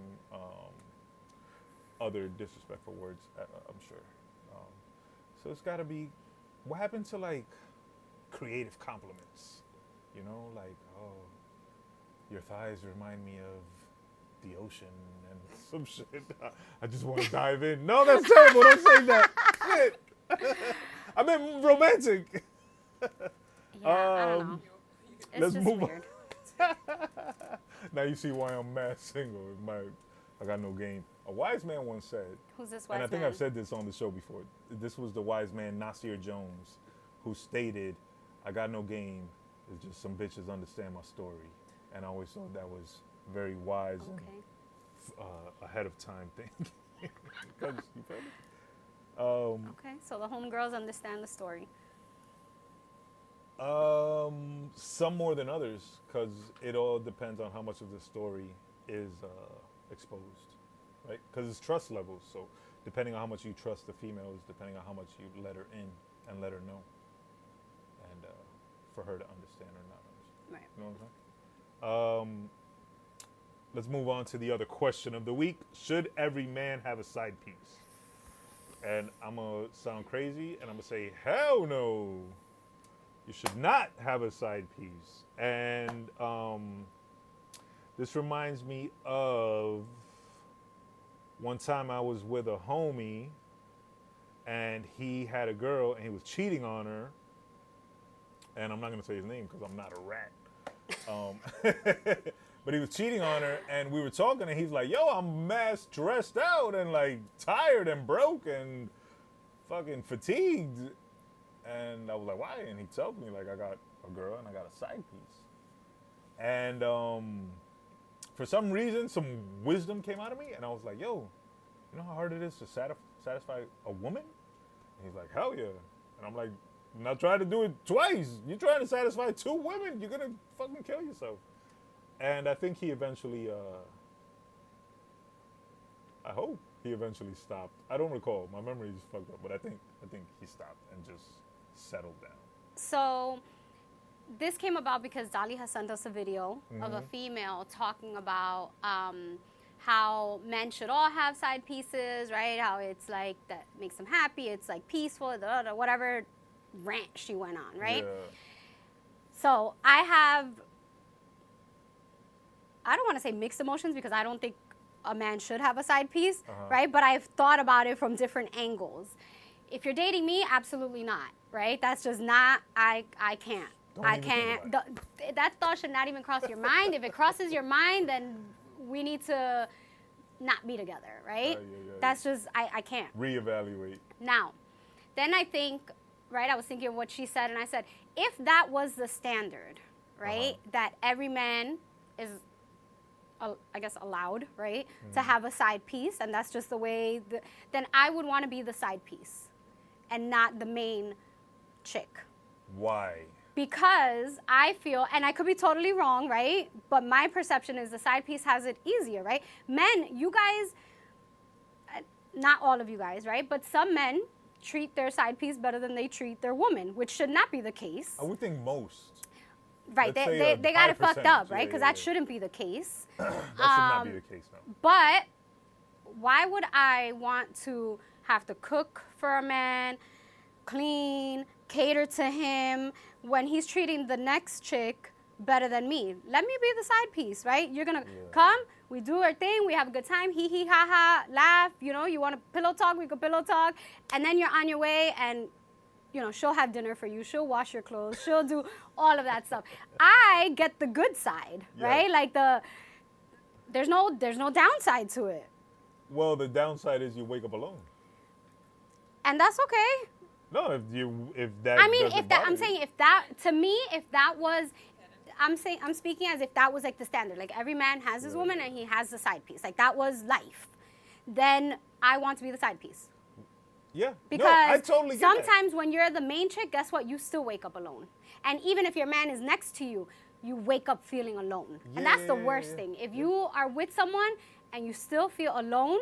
Speaker 1: Other disrespectful words, I'm sure. So it's got to be. What happened to like creative compliments? Like, oh, your thighs remind me of the ocean and some shit. I just want to dive in. No, that's terrible. Don't say that. Shit. I meant romantic.
Speaker 2: Yeah, I don't know. It's
Speaker 1: let's
Speaker 2: just
Speaker 1: move on.
Speaker 2: weird.
Speaker 1: Now you see why I'm mad single. I got no game. A wise man once said,
Speaker 2: Who's this wise
Speaker 1: and I think
Speaker 2: man?
Speaker 1: I've said this on the show before. This was the wise man Nasir Jones, who stated, "I got no game. It's just some bitches understand my story." And I always thought that was very wise
Speaker 2: Okay.
Speaker 1: and ahead of time thing. 'Cause, you feel me?
Speaker 2: Okay, so the homegirls understand the story.
Speaker 1: Some more than others, because it all depends on how much of the story is exposed, right? Because it's trust levels. So depending on how much you trust the female is depending on how much you let her in and let her know, and for her to understand or not understand.
Speaker 2: Right.
Speaker 1: You know what I'm saying? Let's move on to the other question of the week. Should every man have a side piece? And I'm going to sound crazy, and I'm going to say, hell no. You should not have a side piece. And this reminds me of one time I was with a homie, and he had a girl, and he was cheating on her. And I'm not going to say his name because I'm not a rat. But he was cheating on her, and we were talking, and he's like, yo, I'm mad stressed out and like tired and broke and fucking fatigued. And I was like, why? And he told me, like, I got a girl and I got a side piece. And for some reason, some wisdom came out of me, and I was like, yo, you know how hard it is to satisfy a woman? And he's like, hell yeah. And I'm like, I'm not trying to do it twice. You're trying to satisfy two women, you're going to fucking kill yourself. And I think he eventually, I hope he eventually stopped. I don't recall. My memory is fucked up, but I think he stopped and just settled down.
Speaker 2: So this came about because Dali has sent us a video of a female talking about how men should all have side pieces, right? How it's like that makes them happy. It's like peaceful, whatever rant she went on, right?
Speaker 1: Yeah.
Speaker 2: So I don't want to say mixed emotions because I don't think a man should have a side piece, right? But I've thought about it from different angles. If you're dating me, absolutely not, right? That's just not, I can't. I can't. That thought should not even cross your mind. If it crosses your mind, then we need to not be together, right? That's just, I can't.
Speaker 1: Reevaluate.
Speaker 2: Now, then I think, right, I was thinking of what she said, and I said, if that was the standard, right, that every man is, I guess, allowed, right, to have a side piece, and that's just the way, then I would want to be the side piece and not the main chick.
Speaker 1: Why?
Speaker 2: Because I feel, and I could be totally wrong, right, but my perception is the side piece has it easier, right? Men, you guys, not all of you guys, right, but some men treat their side piece better than they treat their woman, which should not be the case.
Speaker 1: I would think most.
Speaker 2: Right, they got it fucked up, right? Because that shouldn't be the case.
Speaker 1: That should not be the case, no.
Speaker 2: But why would I want to have to cook for a man, clean, cater to him, when he's treating the next chick better than me? Let me be the side piece, right? You're going to come, we do our thing, we have a good time, hee hee, ha ha, laugh, you know, you want to pillow talk, we could pillow talk, and then you're on your way, and you know, she'll have dinner for you. She'll wash your clothes. She'll do all of that stuff. I get the good side, right? Like there's no downside to it.
Speaker 1: Well, the downside is you wake up alone.
Speaker 2: And that's okay.
Speaker 1: No, if that.
Speaker 2: I mean,
Speaker 1: doesn't bother you.
Speaker 2: saying if that, to me, if that was, I'm speaking as if that was like the standard. Like every man has his woman and he has the side piece. Like that was life. Then I want to be the side piece.
Speaker 1: Yeah,
Speaker 2: because
Speaker 1: no, I totally get
Speaker 2: sometimes when you're the main chick, guess what? You still wake up alone. And even if your man is next to you, you wake up feeling alone. And that's the worst thing. If you are with someone and you still feel alone,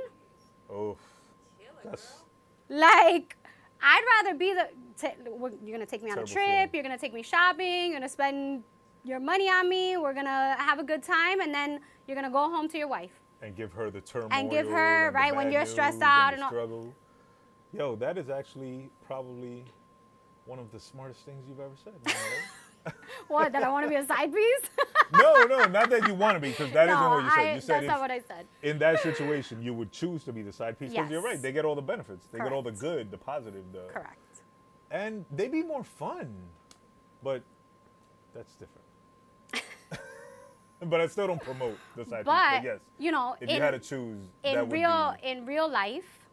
Speaker 1: that's
Speaker 2: like, I'd rather be you're going to take me on a
Speaker 1: terrible
Speaker 2: trip,
Speaker 1: feeling.
Speaker 2: you're going to take me shopping, you're going to spend your money on me, we're going to have a good time, and then you're going to go home to your wife.
Speaker 1: And give her the turmoil.
Speaker 2: And give her,
Speaker 1: and the
Speaker 2: right, when
Speaker 1: bad
Speaker 2: you're
Speaker 1: news
Speaker 2: stressed out
Speaker 1: and
Speaker 2: and all.
Speaker 1: struggle. Yo, that is actually probably one of the smartest things you've ever said. You know?
Speaker 2: What? That I want to be a side piece?
Speaker 1: No, not that you want to be, because that not what you said. You said
Speaker 2: that's not what I said.
Speaker 1: in that situation you would choose to be the side piece because you're
Speaker 2: Yes.
Speaker 1: right. They get all the benefits. They get all the
Speaker 2: Correct.
Speaker 1: good, the positive, the
Speaker 2: Correct.
Speaker 1: and they be more fun. But that's different. But I still don't promote the side piece.
Speaker 2: But
Speaker 1: But yes,
Speaker 2: you know,
Speaker 1: if you had to choose, that
Speaker 2: in
Speaker 1: would
Speaker 2: in real life,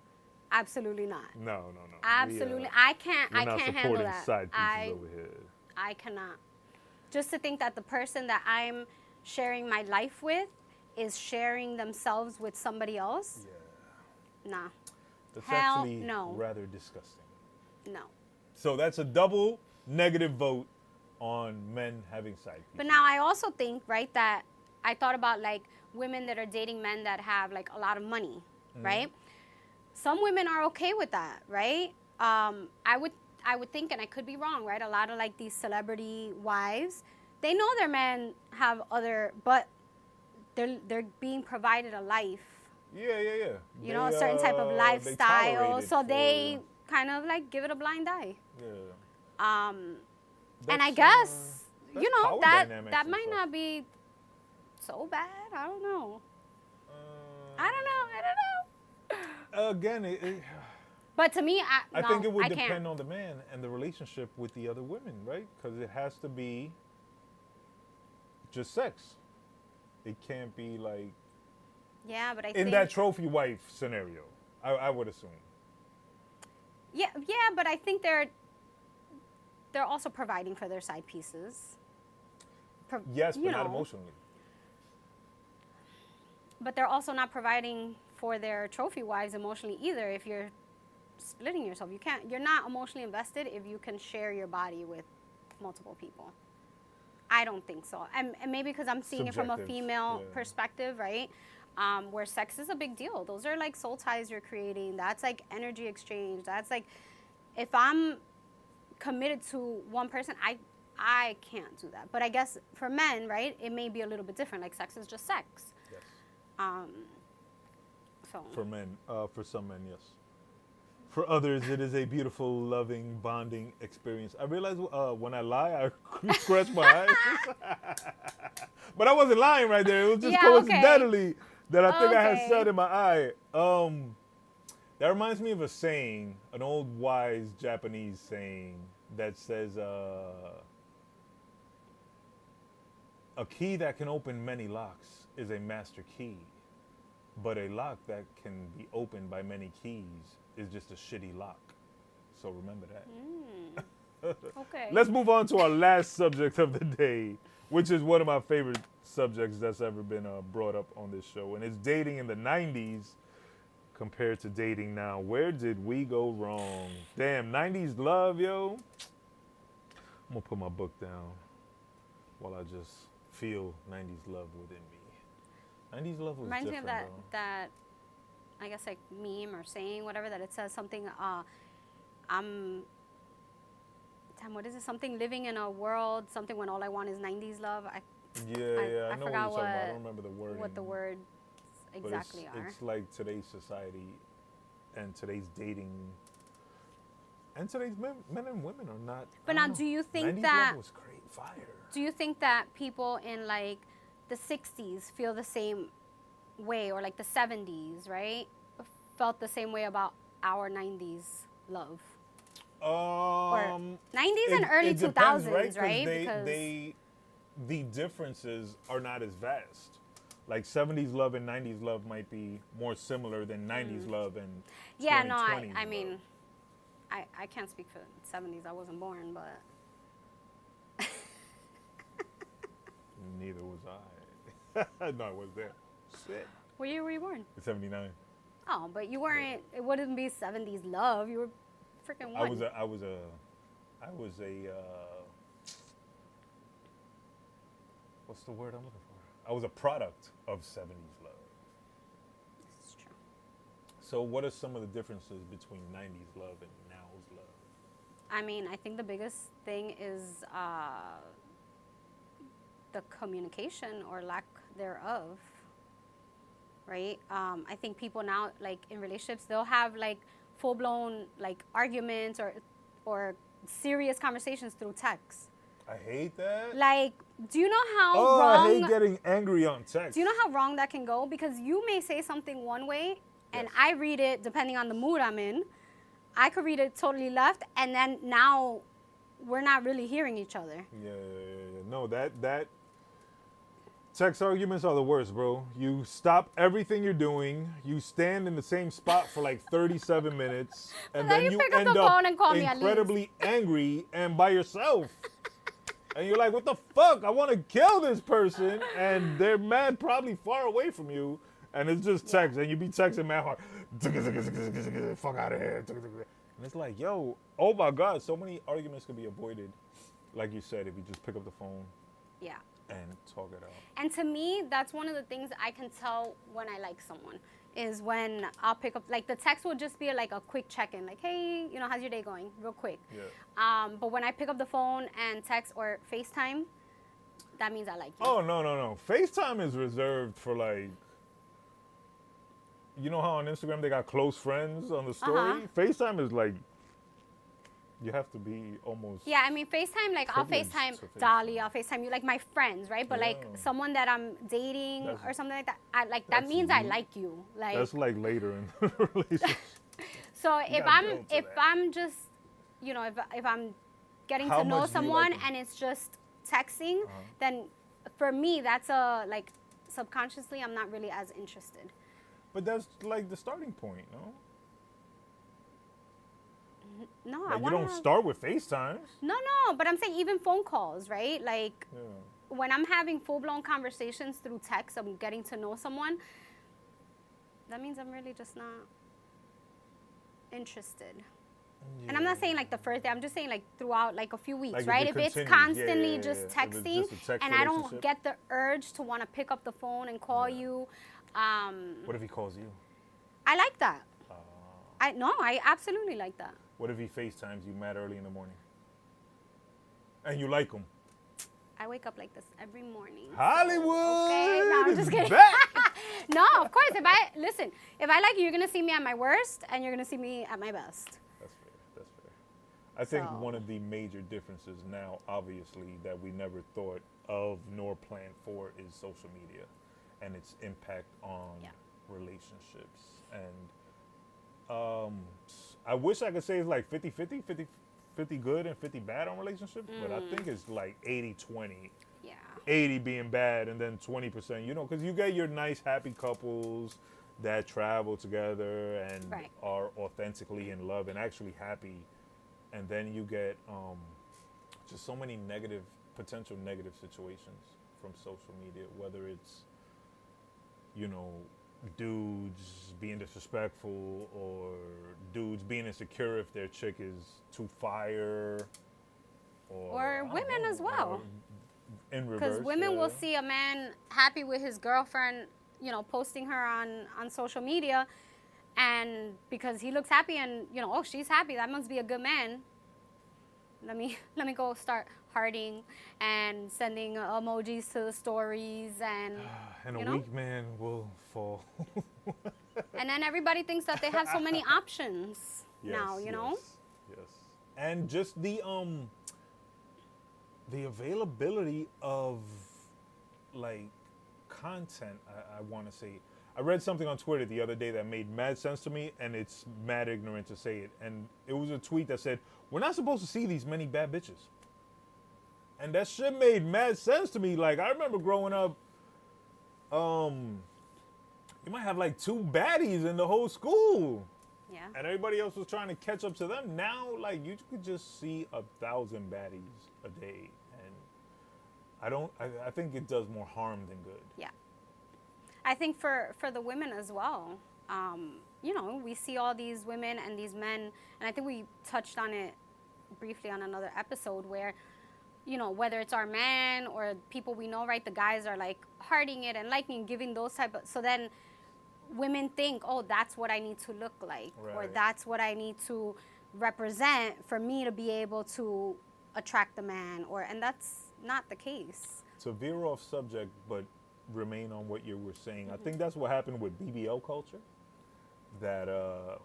Speaker 2: absolutely not.
Speaker 1: be no.
Speaker 2: Absolutely,
Speaker 1: We,
Speaker 2: I can't.
Speaker 1: we're
Speaker 2: I
Speaker 1: not
Speaker 2: can't handle
Speaker 1: supporting
Speaker 2: that.
Speaker 1: side pieces over here.
Speaker 2: I cannot. Just to think that the person that I'm sharing my life with is sharing themselves with somebody else.
Speaker 1: Yeah,
Speaker 2: Nah,
Speaker 1: that's
Speaker 2: Hell
Speaker 1: actually
Speaker 2: no.
Speaker 1: rather disgusting.
Speaker 2: no.
Speaker 1: So that's a double negative vote on men having side pieces.
Speaker 2: But now I also think, right, that I thought about like women that are dating men that have like a lot of money, right? Some women are okay with that, right? I would think, and I could be wrong, right? A lot of like these celebrity wives, they know their men have other, but they're being provided a life,
Speaker 1: Yeah.
Speaker 2: you know, a certain type of lifestyle, so they
Speaker 1: for-
Speaker 2: kind of like give it a blind eye.
Speaker 1: Yeah.
Speaker 2: And I
Speaker 1: That's,
Speaker 2: guess
Speaker 1: that's
Speaker 2: you know
Speaker 1: power
Speaker 2: that
Speaker 1: dynamics
Speaker 2: that
Speaker 1: and
Speaker 2: might
Speaker 1: stuff.
Speaker 2: not be so bad. I don't know.
Speaker 1: Uh,
Speaker 2: I don't know.
Speaker 1: Again,
Speaker 2: But to me,
Speaker 1: I
Speaker 2: no,
Speaker 1: think it would
Speaker 2: I
Speaker 1: depend
Speaker 2: can't.
Speaker 1: on the man and the relationship with the other women, right? Because it has to be just sex. It can't be like
Speaker 2: Yeah, but I
Speaker 1: in
Speaker 2: think
Speaker 1: that trophy wife scenario. I would assume.
Speaker 2: yeah, but I think they're also providing for their side pieces.
Speaker 1: Yes, but
Speaker 2: you
Speaker 1: not
Speaker 2: know,
Speaker 1: emotionally.
Speaker 2: But they're also not providing for their trophy wives emotionally either. If you're splitting yourself, you're not emotionally invested if you can share your body with multiple people. I don't think so. And maybe because I'm seeing it from a
Speaker 1: Subjective,
Speaker 2: female
Speaker 1: yeah.
Speaker 2: perspective, right? Where sex is a big deal. Those are like soul ties you're creating. That's like energy exchange. That's like, if I'm committed to one person, I can't do that. But I guess for men, right, it may be a little bit different. Like sex is just sex.
Speaker 1: Yes.
Speaker 2: So
Speaker 1: For men, for some men, yes. For others, it is a beautiful, loving, bonding experience. I realize when I lie, I scratch my eyes. But I wasn't lying right there. It was just
Speaker 2: Yeah, okay.
Speaker 1: coincidentally that I think I had
Speaker 2: Okay.
Speaker 1: said in my eye. That reminds me of a saying, an old wise Japanese saying that says, a key that can open many locks is a master key. But a lock that can be opened by many keys is just a shitty lock. So remember that.
Speaker 2: okay.
Speaker 1: Let's move on to our last subject of the day, which is one of my favorite subjects that's ever been brought up on this show. And it's dating in the 90s compared to dating now. Where did we go wrong? Damn, 90s love, yo. I'm going to put my book down while I just feel 90s love within me. 90s love was
Speaker 2: Reminds me of
Speaker 1: different,
Speaker 2: that I guess like meme or saying, whatever, that it says something what is it, something living in a world, something when all I want is 90s love.
Speaker 1: Yeah, I know what you're
Speaker 2: forgot
Speaker 1: talking about. I don't remember the word.
Speaker 2: what the words
Speaker 1: But
Speaker 2: exactly are.
Speaker 1: it's like today's society and today's dating and today's men and women are not.
Speaker 2: But
Speaker 1: I don't
Speaker 2: now,
Speaker 1: know.
Speaker 2: do you think
Speaker 1: 90s
Speaker 2: that
Speaker 1: love was great fire.
Speaker 2: do you think that people in like the 60s feel the same way, or like the 70s, right, felt the same way about our 90s love? Or 90s and early
Speaker 1: it
Speaker 2: 2000s,
Speaker 1: depends,
Speaker 2: right?
Speaker 1: Because the differences are not as vast. Like 70s love and 90s love might be more similar than 90s love and
Speaker 2: Yeah, no,
Speaker 1: 2020s
Speaker 2: I
Speaker 1: love.
Speaker 2: mean, I can't speak for the 70s. I wasn't born, but
Speaker 1: Neither was I. No, I was there. Shit.
Speaker 2: what year were you born?
Speaker 1: 79.
Speaker 2: Oh, but you weren't. It wouldn't be 70s love. You were freaking one.
Speaker 1: I was a what's the word I'm looking for? I was a product of 70s love.
Speaker 2: This is true.
Speaker 1: So what are some of the differences between 90s love and now's love?
Speaker 2: I mean, I think the biggest thing is the communication or lack thereof, right? I think people now, like in relationships, they'll have like full-blown like arguments or serious conversations through text.
Speaker 1: I hate that.
Speaker 2: Like, do you know how
Speaker 1: Oh,
Speaker 2: wrong?
Speaker 1: I hate getting angry on text.
Speaker 2: Do you know how wrong that can go? Because you may say something one way, and
Speaker 1: Yes.
Speaker 2: I read it depending on the mood I'm in. I could read it totally left, and then now we're not really hearing each other.
Speaker 1: Yeah. No, that text arguments are the worst, bro. You stop everything you're doing. You stand in the same spot for like 37 minutes, and
Speaker 2: then
Speaker 1: then
Speaker 2: you
Speaker 1: you
Speaker 2: pick up
Speaker 1: end
Speaker 2: the
Speaker 1: up
Speaker 2: phone and call me at least.
Speaker 1: incredibly angry and by yourself. And you're like, what the fuck? I want to kill this person, and they're mad, probably far away from you, and it's just text, and you be texting mad hard. Fuck out of here. And it's like, yo, oh my God, so many arguments could be avoided, like you said, if you just pick up the phone
Speaker 2: Yeah.
Speaker 1: and talk it out.
Speaker 2: And to me, that's one of the things I can tell when I like someone is when I'll pick up, like the text will just be like a quick check-in, like, hey, you know, how's your day going? Real quick.
Speaker 1: Yeah.
Speaker 2: But when I pick up the phone and text or FaceTime, that means I like you.
Speaker 1: Oh, no. FaceTime is reserved for like, you know how on Instagram they got close friends on the story?
Speaker 2: Uh-huh.
Speaker 1: FaceTime is like, you have to be almost.
Speaker 2: Yeah, I mean, FaceTime, like, I'll
Speaker 1: privileged
Speaker 2: FaceTime
Speaker 1: to FaceTime.
Speaker 2: Dolly, I'll FaceTime you, like, my friends, right? But, like,
Speaker 1: Yeah.
Speaker 2: someone that I'm dating
Speaker 1: That's-
Speaker 2: or something like that, that
Speaker 1: that's
Speaker 2: means I
Speaker 1: you.
Speaker 2: like you. Like,
Speaker 1: That's like later in the relationship.
Speaker 2: so if
Speaker 1: gotta build to that.
Speaker 2: I'm just, you know, if I'm getting
Speaker 1: How
Speaker 2: to know
Speaker 1: much do you
Speaker 2: someone
Speaker 1: like them?
Speaker 2: and it's just texting,
Speaker 1: Uh-huh.
Speaker 2: then for me, that's a, like, subconsciously, I'm not really as interested.
Speaker 1: But that's like the starting point, no?
Speaker 2: No, I
Speaker 1: Like you
Speaker 2: want
Speaker 1: don't start with FaceTime.
Speaker 2: No, but I'm saying even phone calls, right? Like,
Speaker 1: Yeah.
Speaker 2: when I'm having full-blown conversations through text, I'm getting to know someone, that means I'm really just not interested. And I'm not saying like the first day, I'm just saying like throughout like a few weeks,
Speaker 1: Like if
Speaker 2: right?
Speaker 1: it
Speaker 2: If it's
Speaker 1: continues,
Speaker 2: constantly
Speaker 1: yeah.
Speaker 2: just
Speaker 1: If it's
Speaker 2: texting
Speaker 1: just a text
Speaker 2: and I don't
Speaker 1: relationship.
Speaker 2: get the urge to want to pick up the phone and call
Speaker 1: Yeah.
Speaker 2: you,
Speaker 1: What if he calls you?
Speaker 2: I like that. I absolutely like that.
Speaker 1: What if he FaceTimes you mad early in the morning? And you like him?
Speaker 2: I wake up like this every morning. so-
Speaker 1: Hollywood!
Speaker 2: Okay, no, I'm just
Speaker 1: is
Speaker 2: kidding.
Speaker 1: back!
Speaker 2: No, of course. If I like you, you're gonna see me at my worst, and you're gonna see me at my best.
Speaker 1: That's fair. I think
Speaker 2: So-
Speaker 1: one of the major differences now, obviously, that we never thought of nor planned for is social media and its impact on
Speaker 2: Yeah.
Speaker 1: relationships. And I wish I could say it's like 50-50, 50 good and 50 bad on relationships, but I think it's like 80-20.
Speaker 2: Yeah.
Speaker 1: 80 being bad and then 20%, you know, because you get your nice, happy couples that travel together and
Speaker 2: Right.
Speaker 1: are authentically in love and actually happy. And then you get just so many potential negative situations from social media, whether it's, you know, dudes being disrespectful or dudes being insecure if their chick is too fire. Or I don't
Speaker 2: women
Speaker 1: know,
Speaker 2: as well.
Speaker 1: or in reverse.
Speaker 2: Because women will
Speaker 1: yeah.
Speaker 2: see a man happy with his girlfriend, you know, posting her on social media, and because he looks happy and, you know, oh, she's happy, that must be a good man. Let me go start hearting and sending emojis to the stories and
Speaker 1: And
Speaker 2: you
Speaker 1: a
Speaker 2: know?
Speaker 1: weak man will fall.
Speaker 2: and then everybody thinks that they have so many options now, you know?
Speaker 1: Yes. And just the availability of like content, I want to say. I read something on Twitter the other day that made mad sense to me, and it's mad ignorant to say it. And it was a tweet that said, "We're not supposed to see these many bad bitches." And that shit made mad sense to me. Like, I remember growing up, you might have like 2 baddies in the whole school.
Speaker 2: Yeah.
Speaker 1: And everybody else was trying to catch up to them. Now, like, you could just see 1,000 baddies a day. And I think it does more harm than good.
Speaker 2: Yeah. I think for the women as well, you know, we see all these women and these men, and I think we touched on it briefly on another episode where, you know, whether it's our man or people we know, right, the guys are like hearting it and liking, giving those type of, so then women think, oh, that's what I need to look like, or
Speaker 1: Right.
Speaker 2: that's what I need to represent for me to be able to attract the man, and that's not the case.
Speaker 1: To veer off subject, but remain on what you were saying, I think that's what happened with BBL culture. That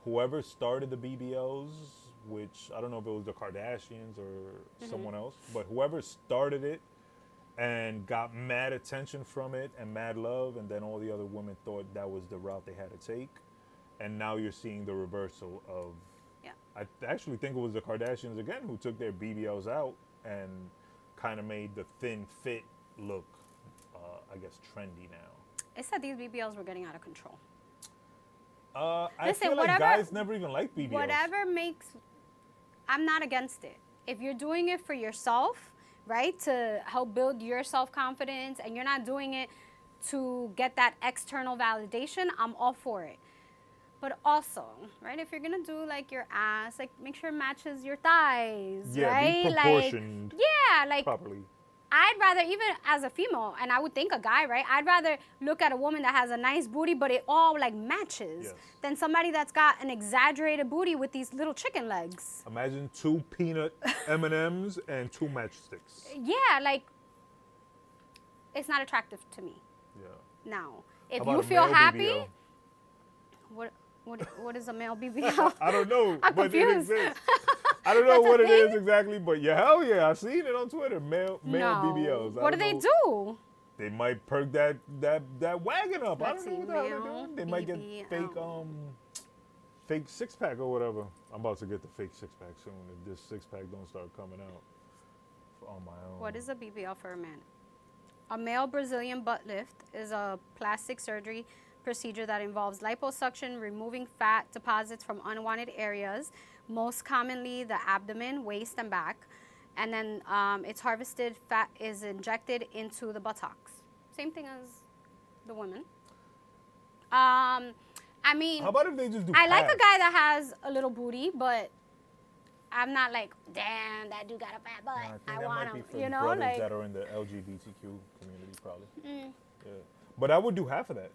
Speaker 1: whoever started the BBLs which I don't know if it was the Kardashians or someone else, but whoever started it and got mad attention from it and mad love, and then all the other women thought that was the route they had to take. And now you're seeing the reversal of.
Speaker 2: Yeah.
Speaker 1: I actually think it was the Kardashians again who took their BBLs out and kind of made the thin fit look, I guess, trendy now.
Speaker 2: It said these BBLs were getting out of control.
Speaker 1: I
Speaker 2: Listen,
Speaker 1: feel like
Speaker 2: whatever-
Speaker 1: guys never even like BBLs.
Speaker 2: Whatever makes, I'm not against it. If you're doing it for yourself, right, to help build your self-confidence, and you're not doing it to get that external validation, I'm all for it. But also, right, if you're gonna do like your ass, like make sure it matches your thighs,
Speaker 1: Yeah,
Speaker 2: right?
Speaker 1: be proportioned
Speaker 2: Like, yeah, like
Speaker 1: properly.
Speaker 2: I'd rather, even as a female, and I would think a guy, right? I'd rather look at a woman that has a nice booty, but it all like matches,
Speaker 1: Yes.
Speaker 2: than somebody that's got an exaggerated booty with these little chicken legs.
Speaker 1: Imagine 2 peanut M&Ms and 2 matchsticks.
Speaker 2: Yeah, like it's not attractive to me.
Speaker 1: Yeah.
Speaker 2: Now, if
Speaker 1: How
Speaker 2: you
Speaker 1: about a
Speaker 2: feel
Speaker 1: male
Speaker 2: happy,
Speaker 1: BBL?
Speaker 2: what is a male BBL?
Speaker 1: I don't know,
Speaker 2: I'm
Speaker 1: but it
Speaker 2: confused.
Speaker 1: exists. I don't know
Speaker 2: That's a
Speaker 1: what it is
Speaker 2: thing?
Speaker 1: exactly, but yeah, hell yeah, I've seen it on Twitter. Male
Speaker 2: No.
Speaker 1: BBLs. I
Speaker 2: What do
Speaker 1: don't
Speaker 2: they
Speaker 1: know.
Speaker 2: do?
Speaker 1: They might perk that wagon up. I
Speaker 2: Let's
Speaker 1: don't know
Speaker 2: see,
Speaker 1: what the hell they're
Speaker 2: male
Speaker 1: doing. They might get
Speaker 2: BBL.
Speaker 1: fake six pack or whatever. I'm about to get the fake six pack soon if this six pack don't start coming out on my own.
Speaker 2: What is a BBL for a man? A male Brazilian butt lift is a plastic surgery procedure that involves liposuction, removing fat deposits from unwanted areas, most commonly the abdomen, waist, and back. And then it's harvested fat is injected into the buttocks. Same thing as the women. I mean,
Speaker 1: How about if they just do
Speaker 2: I like a
Speaker 1: halves?
Speaker 2: guy that has a little booty, but I'm not like, damn, that dude got a fat butt.
Speaker 1: I think
Speaker 2: I
Speaker 1: that
Speaker 2: want
Speaker 1: might be
Speaker 2: him.
Speaker 1: for
Speaker 2: You know,
Speaker 1: brothers
Speaker 2: like,
Speaker 1: that are in the LGBTQ community, probably. Yeah. But I would do half of that.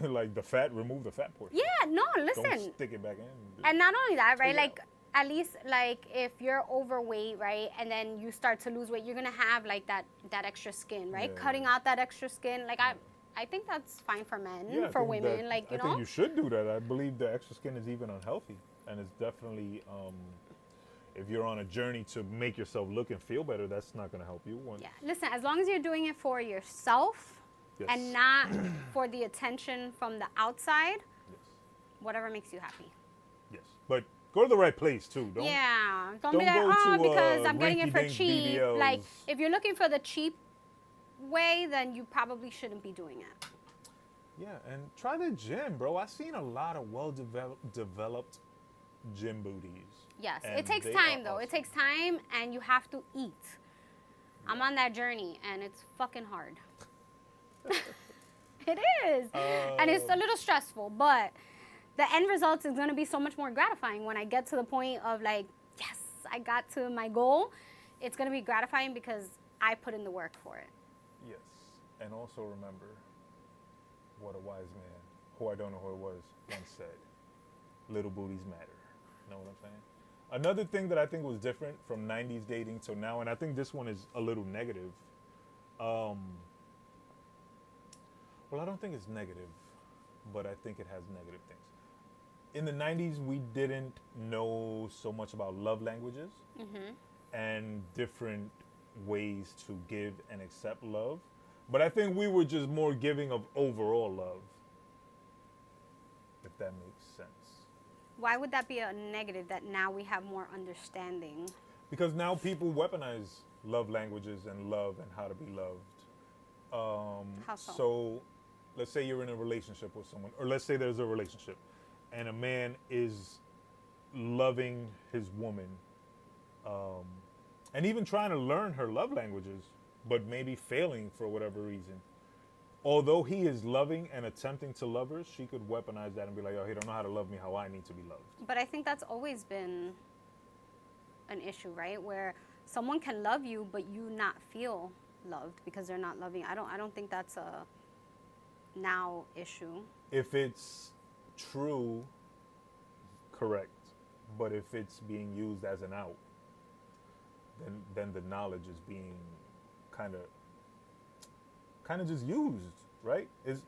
Speaker 1: Like the fat, remove the fat portion.
Speaker 2: yeah, no,
Speaker 1: Don't
Speaker 2: listen.
Speaker 1: stick it back in.
Speaker 2: And not only that, right?
Speaker 1: Take it
Speaker 2: Like, at least, like, if you're overweight, right, and then you start to lose weight, you're gonna have like that extra skin, right?
Speaker 1: Yeah,
Speaker 2: Cutting
Speaker 1: yeah.
Speaker 2: out that extra skin, like I think that's fine for men,
Speaker 1: Yeah, I
Speaker 2: for
Speaker 1: think
Speaker 2: women,
Speaker 1: that-
Speaker 2: like you
Speaker 1: I
Speaker 2: know.
Speaker 1: think you should do that. I believe the extra skin is even unhealthy, and it's definitely if you're on a journey to make yourself look and feel better, that's not going to help you.
Speaker 2: Yeah, listen, as long as you're doing it for yourself
Speaker 1: Yes.
Speaker 2: and not for the attention from the outside,
Speaker 1: Yes.
Speaker 2: whatever makes you happy.
Speaker 1: Yes. But go to the right place too. Don't.
Speaker 2: Yeah, don't
Speaker 1: don't
Speaker 2: be like,
Speaker 1: go
Speaker 2: oh,
Speaker 1: to,
Speaker 2: because I'm getting it for
Speaker 1: rinky-dink
Speaker 2: cheap. Like,
Speaker 1: BBLs.
Speaker 2: if you're looking for the cheap way, then you probably shouldn't be doing it.
Speaker 1: Yeah, and try the gym, bro. I've seen a lot of well-developed gym booties.
Speaker 2: Yes,
Speaker 1: And
Speaker 2: it takes
Speaker 1: they
Speaker 2: time
Speaker 1: are
Speaker 2: though. It
Speaker 1: awesome.
Speaker 2: takes time, and you have to eat. I'm on that journey, and it's fucking hard. It is, and it's a little stressful, but the end result is going to be so much more gratifying when I get to the point of like, yes, I got to my goal. It's going to be gratifying because I put in the work for it.
Speaker 1: Yes, and also remember what a wise man, who I don't know who it was, once said, little booties matter. Know what I'm saying? Another thing that I think was different from 90s dating to now, and I think this one is a little negative. Well, I don't think it's negative, but I think it has negative things. In the 90s, we didn't know so much about love languages and different ways to give and accept love. But I think we were just more giving of overall love, if that makes sense.
Speaker 2: Why would that be a negative that now we have more understanding?
Speaker 1: Because now people weaponize love languages and love and how to be loved.
Speaker 2: How so?
Speaker 1: So let's say you're in a relationship with someone, or let's say there's a relationship, and a man is loving his woman, and even trying to learn her love languages, but maybe failing for whatever reason. Although he is loving and attempting to love her, she could weaponize that and be like, oh, he don't know how to love me how I need to be loved.
Speaker 2: But I think that's always been an issue, right? Where someone can love you, but you not feel loved because they're not loving. I don't think that's a now issue.
Speaker 1: If it's true, correct. But if it's being used as an out, then the knowledge is being kind of just used, right? Is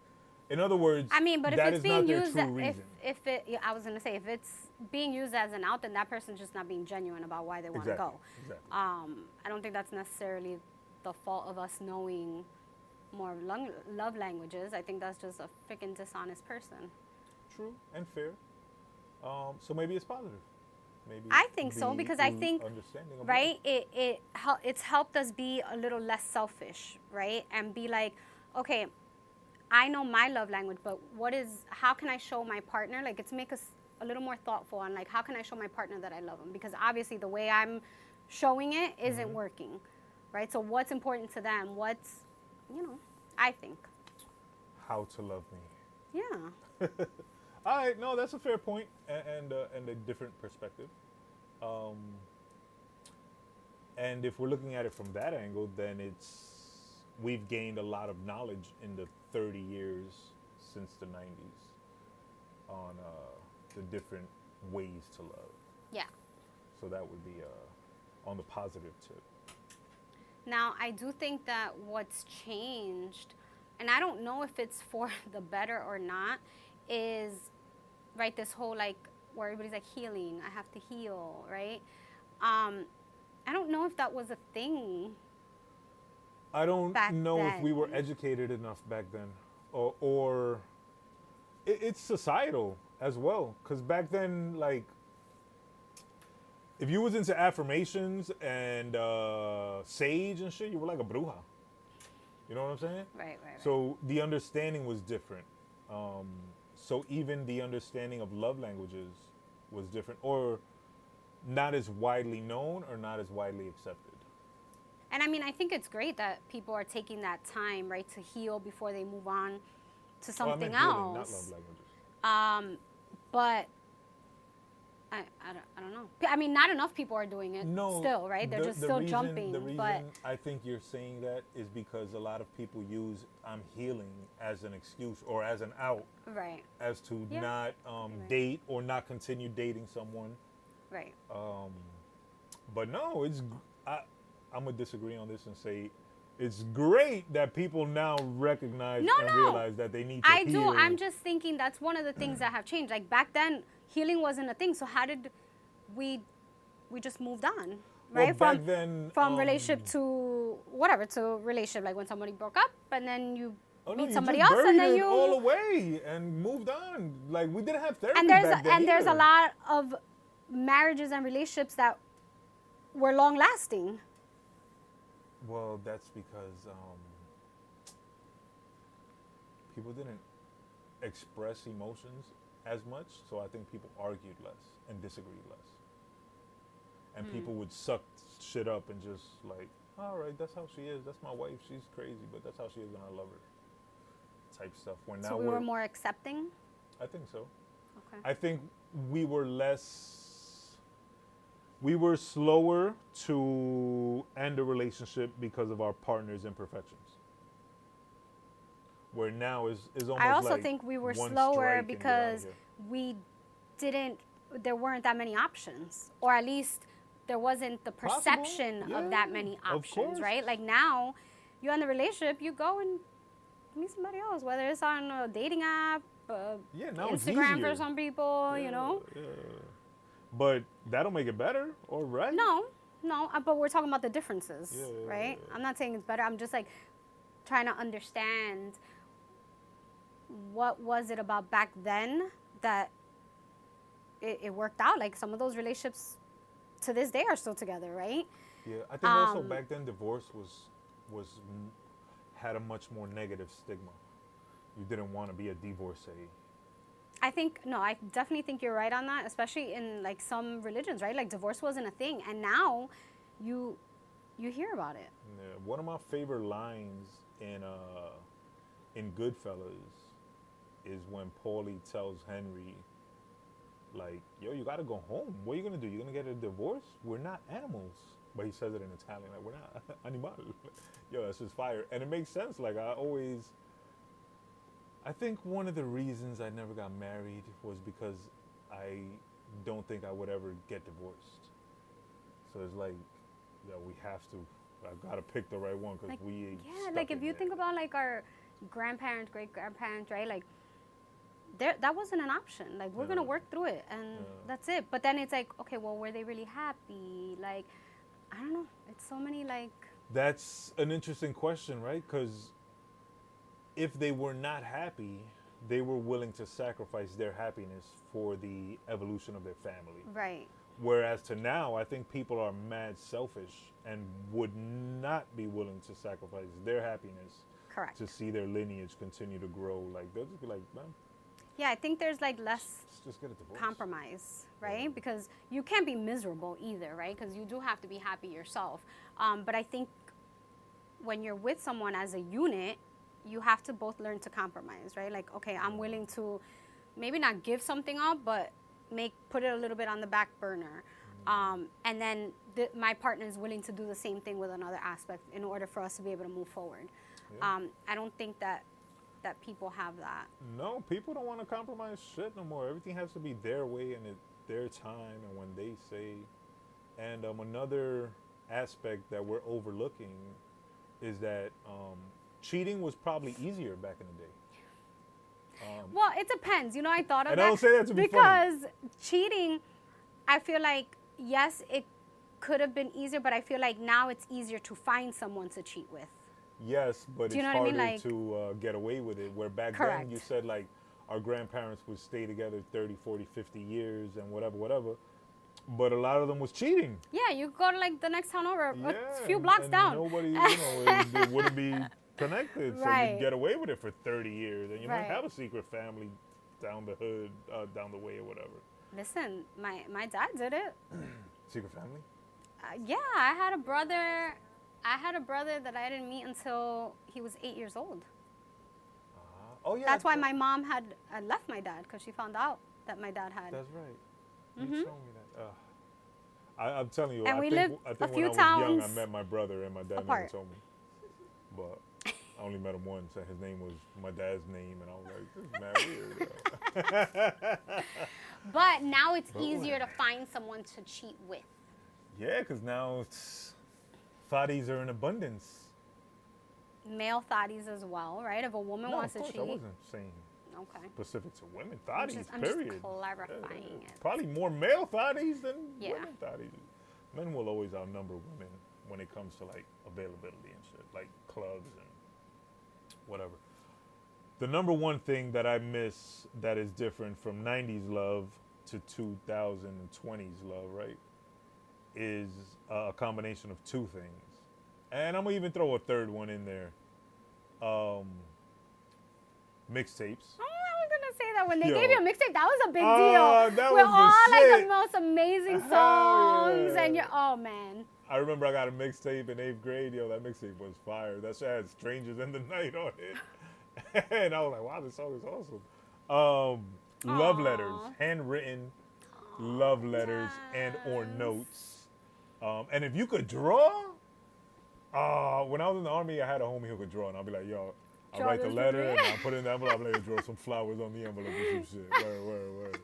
Speaker 1: In other words,
Speaker 2: I mean, but if
Speaker 1: that
Speaker 2: it's
Speaker 1: is not
Speaker 2: being
Speaker 1: their
Speaker 2: used,
Speaker 1: true
Speaker 2: if
Speaker 1: reason.
Speaker 2: yeah, I was gonna say if it's being used as an out, then that person's just not being genuine about why they want to
Speaker 1: Exactly.
Speaker 2: go.
Speaker 1: Exactly.
Speaker 2: I don't think that's necessarily the fault of us knowing more love languages. I think that's just a freaking dishonest person.
Speaker 1: True and fair. So maybe it's positive. Maybe
Speaker 2: I think so because I think
Speaker 1: understanding of
Speaker 2: right it's helped us be a little less selfish, right, and be like, okay, I know my love language, but how can I show my partner, like it's make us a little more thoughtful on like how can I show my partner that I love him, because obviously the way I'm showing it isn't working, right? So what's important to them, I think.
Speaker 1: how to love me.
Speaker 2: Yeah.
Speaker 1: All right, no, that's a fair point and a different perspective. Um, and if we're looking at it from that angle, then we've gained a lot of knowledge in the 30 years since the 90s on the different ways to love.
Speaker 2: Yeah.
Speaker 1: So that would be on the positive tip.
Speaker 2: Now, I do think that what's changed, and I don't know if it's for the better or not, is, right, this whole like where everybody's like healing, I have to heal, right? I don't know if that was a thing
Speaker 1: I don't
Speaker 2: back
Speaker 1: know if we were
Speaker 2: then.
Speaker 1: educated enough back then, or it's societal as well. Because back then, like, if you was into affirmations and sage and shit, you were like a bruja. You know what I'm saying?
Speaker 2: Right.
Speaker 1: So the understanding was different. So even the understanding of love languages was different, or not as widely known, or not as widely accepted.
Speaker 2: And I mean, I think it's great that people are taking that time, right, to heal before they move on to
Speaker 1: Oh, I
Speaker 2: something
Speaker 1: meant healing, not
Speaker 2: else.
Speaker 1: love languages.
Speaker 2: But I don't know. I mean, not enough people are doing it
Speaker 1: No,
Speaker 2: still, right? They're just
Speaker 1: the
Speaker 2: still
Speaker 1: reason
Speaker 2: jumping.
Speaker 1: the reason
Speaker 2: But
Speaker 1: I think you're saying that is because a lot of people use "I'm healing" as an excuse or as an out
Speaker 2: right,
Speaker 1: as to
Speaker 2: Yeah.
Speaker 1: not
Speaker 2: Right.
Speaker 1: date or not continue dating someone.
Speaker 2: right.
Speaker 1: But no, I'm gonna disagree on this and say it's great that people now recognize
Speaker 2: No,
Speaker 1: and
Speaker 2: no.
Speaker 1: realize that they need to
Speaker 2: I
Speaker 1: heal.
Speaker 2: do. I'm just thinking that's one of the things that have changed. Like back then, healing wasn't a thing. So how did we just moved on,
Speaker 1: Well,
Speaker 2: right?
Speaker 1: back then,
Speaker 2: From relationship to whatever to relationship. Like when somebody broke up and then you
Speaker 1: oh no,
Speaker 2: meet
Speaker 1: you
Speaker 2: somebody
Speaker 1: just
Speaker 2: else
Speaker 1: buried
Speaker 2: and then
Speaker 1: it
Speaker 2: you
Speaker 1: all away and moved on. Like we didn't have therapy
Speaker 2: and there's
Speaker 1: back then
Speaker 2: and there's a
Speaker 1: either.
Speaker 2: lot of marriages and relationships that were long lasting.
Speaker 1: Well, that's because people didn't express emotions as much, so I think people argued less and disagreed less. And people would suck shit up and just like, all right, that's how she is. That's my wife. She's crazy, but that's how she is, and I love her. Type stuff. When now
Speaker 2: So we were more accepting.
Speaker 1: I think so.
Speaker 2: Okay.
Speaker 1: I think we were slower to end a relationship because of our partner's imperfections. Where now is almost
Speaker 2: I also
Speaker 1: like
Speaker 2: think we were
Speaker 1: one
Speaker 2: slower
Speaker 1: strike and you're outta
Speaker 2: because
Speaker 1: here.
Speaker 2: we didn't. There weren't that many options, or at least there wasn't the
Speaker 1: Possible,
Speaker 2: perception of that
Speaker 1: yeah,
Speaker 2: many
Speaker 1: of
Speaker 2: options,
Speaker 1: course.
Speaker 2: right? Like now, you're in the relationship, you go and meet somebody else, whether it's on a dating app,
Speaker 1: Yeah, now it's
Speaker 2: Instagram
Speaker 1: easier.
Speaker 2: for some people, you know.
Speaker 1: Yeah. But that'll make it better, or right?
Speaker 2: No, but we're talking about the differences,
Speaker 1: Yeah.
Speaker 2: right? I'm not saying it's better. I'm just like trying to understand what was it about back then that it worked out. Like some of those relationships to this day are still together, right?
Speaker 1: Yeah, I think also back then divorce had a much more negative stigma. You didn't want to be a divorcee.
Speaker 2: I definitely think you're right on that, especially in like some religions, right? Like divorce wasn't a thing, and now you hear about it.
Speaker 1: Yeah, one of my favorite lines in Goodfellas is when Paulie tells Henry, like, yo, you gotta go home. What are you gonna do? You gonna get a divorce? We're not animals. But he says it in Italian, like, we're not animal. Yo, that's just fire. And it makes sense. Like, I think one of the reasons I never got married was because I don't think I would ever get divorced. So it's like, we have to, I gotta pick the right one because
Speaker 2: Like,
Speaker 1: we
Speaker 2: yeah, like if you think about like our grandparents, great grandparents, right? Like, that wasn't an option. Like, we're
Speaker 1: Yeah.
Speaker 2: gonna work through it, and
Speaker 1: Yeah.
Speaker 2: that's it. But then it's like, okay, well, were they really happy? Like, I don't know. It's so many like,
Speaker 1: That's an interesting question, right? Because if they were not happy, they were willing to sacrifice their happiness for the evolution of their family.
Speaker 2: right,
Speaker 1: Whereas to now, I think people are mad selfish and would not be willing to sacrifice their happiness
Speaker 2: correct.
Speaker 1: to see their lineage continue to grow. Like they'll just be like, man,
Speaker 2: Yeah, I think there's like less
Speaker 1: let's just get a divorce.
Speaker 2: compromise, right?
Speaker 1: Yeah.
Speaker 2: Because you can't be miserable either, right? Because you do have to be happy yourself. But I think when you're with someone as a unit, you have to both learn to compromise, right? Like, okay, I'm willing to maybe not give something up, but put it a little bit on the back burner. And then my partner is willing to do the same thing with another aspect in order for us to be able to move forward.
Speaker 1: Yeah.
Speaker 2: I don't think that people have that.
Speaker 1: No, people don't want to compromise shit no more. Everything has to be their way and at their time and when they say. And another aspect that we're overlooking is that cheating was probably easier back in the day.
Speaker 2: Well, it depends. You know, I thought of
Speaker 1: And
Speaker 2: that
Speaker 1: I don't say that to be funny.
Speaker 2: because cheating, I feel like, yes, it could have been easier, but I feel like now it's easier to find someone to cheat with.
Speaker 1: Yes, but
Speaker 2: Do you
Speaker 1: it's
Speaker 2: know what I
Speaker 1: harder
Speaker 2: mean? Like-
Speaker 1: to get away with it. Where back
Speaker 2: Correct.
Speaker 1: then you said like our grandparents would stay together 30, 40, 50 years and whatever. But a lot of them was cheating.
Speaker 2: Yeah, you go to like the next town over,
Speaker 1: Yeah,
Speaker 2: a few blocks
Speaker 1: and
Speaker 2: down.
Speaker 1: Nobody, it wouldn't be connected. So
Speaker 2: Right.
Speaker 1: you'd get away with it for 30 years. And you might
Speaker 2: Right.
Speaker 1: have a secret family down the hood, down the way or whatever.
Speaker 2: Listen, my dad did it.
Speaker 1: Secret family?
Speaker 2: Yeah, I had a brother. I had a brother that I didn't meet until he was 8 years old.
Speaker 1: Oh, yeah.
Speaker 2: That's why my mom had left my dad, because she found out that my dad had.
Speaker 1: That's right. You told me that. I'm telling you,
Speaker 2: And
Speaker 1: I
Speaker 2: we
Speaker 1: think,
Speaker 2: lived
Speaker 1: I think
Speaker 2: a
Speaker 1: when
Speaker 2: few
Speaker 1: I was young, I
Speaker 2: towns
Speaker 1: met my brother, and my dad
Speaker 2: apart.
Speaker 1: never told me. But I only met him once, and his name was my dad's name, and I was like, this is mad weird.
Speaker 2: But now it's
Speaker 1: But
Speaker 2: easier
Speaker 1: what?
Speaker 2: to find someone to cheat with.
Speaker 1: Yeah, because now thotties are in abundance.
Speaker 2: Male thotties as well, right? If a woman
Speaker 1: No,
Speaker 2: wants
Speaker 1: of
Speaker 2: to
Speaker 1: course,
Speaker 2: cheat.
Speaker 1: I wasn't saying
Speaker 2: Okay.
Speaker 1: specific to women.
Speaker 2: I'm
Speaker 1: Thotties,
Speaker 2: just
Speaker 1: period.
Speaker 2: clarifying it.
Speaker 1: Probably more male thotties than
Speaker 2: Yeah.
Speaker 1: women thotties. Men will always outnumber women when it comes to like availability and shit, like clubs and whatever. The number one thing that I miss that is different from 90s love to 2020s love, right, is a combination of two things. And I'm going to even throw a third one in there. Mixtapes.
Speaker 2: Oh, I was gonna say that when they
Speaker 1: Yo.
Speaker 2: gave you a mixtape, that was a big
Speaker 1: Oh,
Speaker 2: deal.
Speaker 1: that
Speaker 2: With
Speaker 1: was the
Speaker 2: all like
Speaker 1: shit.
Speaker 2: the most amazing
Speaker 1: Hell
Speaker 2: songs,
Speaker 1: yeah.
Speaker 2: and you're oh man.
Speaker 1: I remember I got a mixtape in 8th grade. Yo, that mixtape was fire. That shit had Strangers in the Night on it. And I was like, wow, this song is awesome. Love
Speaker 2: Aw.
Speaker 1: letters, handwritten love letters and or
Speaker 2: yes.
Speaker 1: notes. And if you could draw, when I was in the Army, I had a homie who could draw. And I'll be like, yo, I'll
Speaker 2: Draw
Speaker 1: write the
Speaker 2: this
Speaker 1: letter
Speaker 2: for
Speaker 1: and
Speaker 2: me.
Speaker 1: I'll put it in the envelope. I'll let you draw some flowers on the envelope or some shit. Word.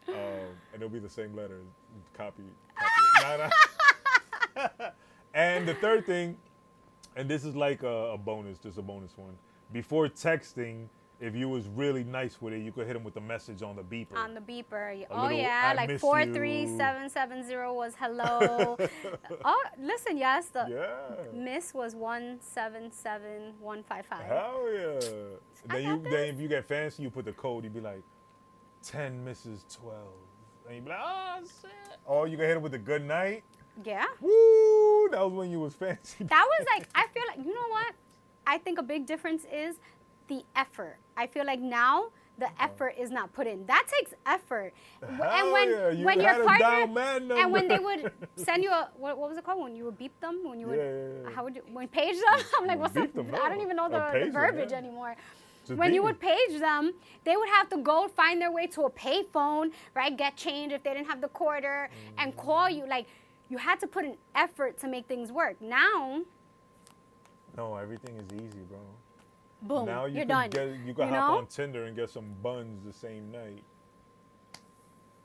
Speaker 1: And it'll be the same letter. Copy. Nah. And the third thing, and this is like a bonus, just a bonus one. Before texting, if you was really nice with it, you could hit them with a message on the beeper.
Speaker 2: On the beeper.
Speaker 1: A
Speaker 2: Oh
Speaker 1: little,
Speaker 2: yeah,
Speaker 1: "I
Speaker 2: like
Speaker 1: miss
Speaker 2: 43770 was hello. Oh, listen, yes, the
Speaker 1: Yeah.
Speaker 2: miss was 177155.
Speaker 1: Hell yeah.
Speaker 2: I
Speaker 1: Then
Speaker 2: got
Speaker 1: if you get fancy, you put the code. You be like 10 Mrs. 12, and you be like, oh shit. Or you can hit them with the good night.
Speaker 2: Yeah.
Speaker 1: Woo! That was when you was fancy.
Speaker 2: That was like, I feel like, you know what? I think a big difference is the effort. I feel like now the effort is not put in. That takes effort.
Speaker 1: Hell yeah. You
Speaker 2: when
Speaker 1: had
Speaker 2: your
Speaker 1: a
Speaker 2: partner
Speaker 1: dial man
Speaker 2: and when they
Speaker 1: number.
Speaker 2: would send you a what was it called when you would beep them when you would
Speaker 1: Yeah.
Speaker 2: how would you when page them? I'm like what's the
Speaker 1: Beep them,
Speaker 2: I don't
Speaker 1: no.
Speaker 2: even know the
Speaker 1: Page them,
Speaker 2: verbiage
Speaker 1: yeah.
Speaker 2: anymore.
Speaker 1: Just
Speaker 2: When you
Speaker 1: beep
Speaker 2: would page them, they would have to go find their way to a pay phone, right? Get change if they didn't have the quarter and call you. Like you had to put an effort to make things work. Now,
Speaker 1: No, everything is easy, bro.
Speaker 2: boom,
Speaker 1: Now
Speaker 2: you're
Speaker 1: you
Speaker 2: done.
Speaker 1: can
Speaker 2: you
Speaker 1: hop
Speaker 2: know?
Speaker 1: on Tinder and get some buns the same night.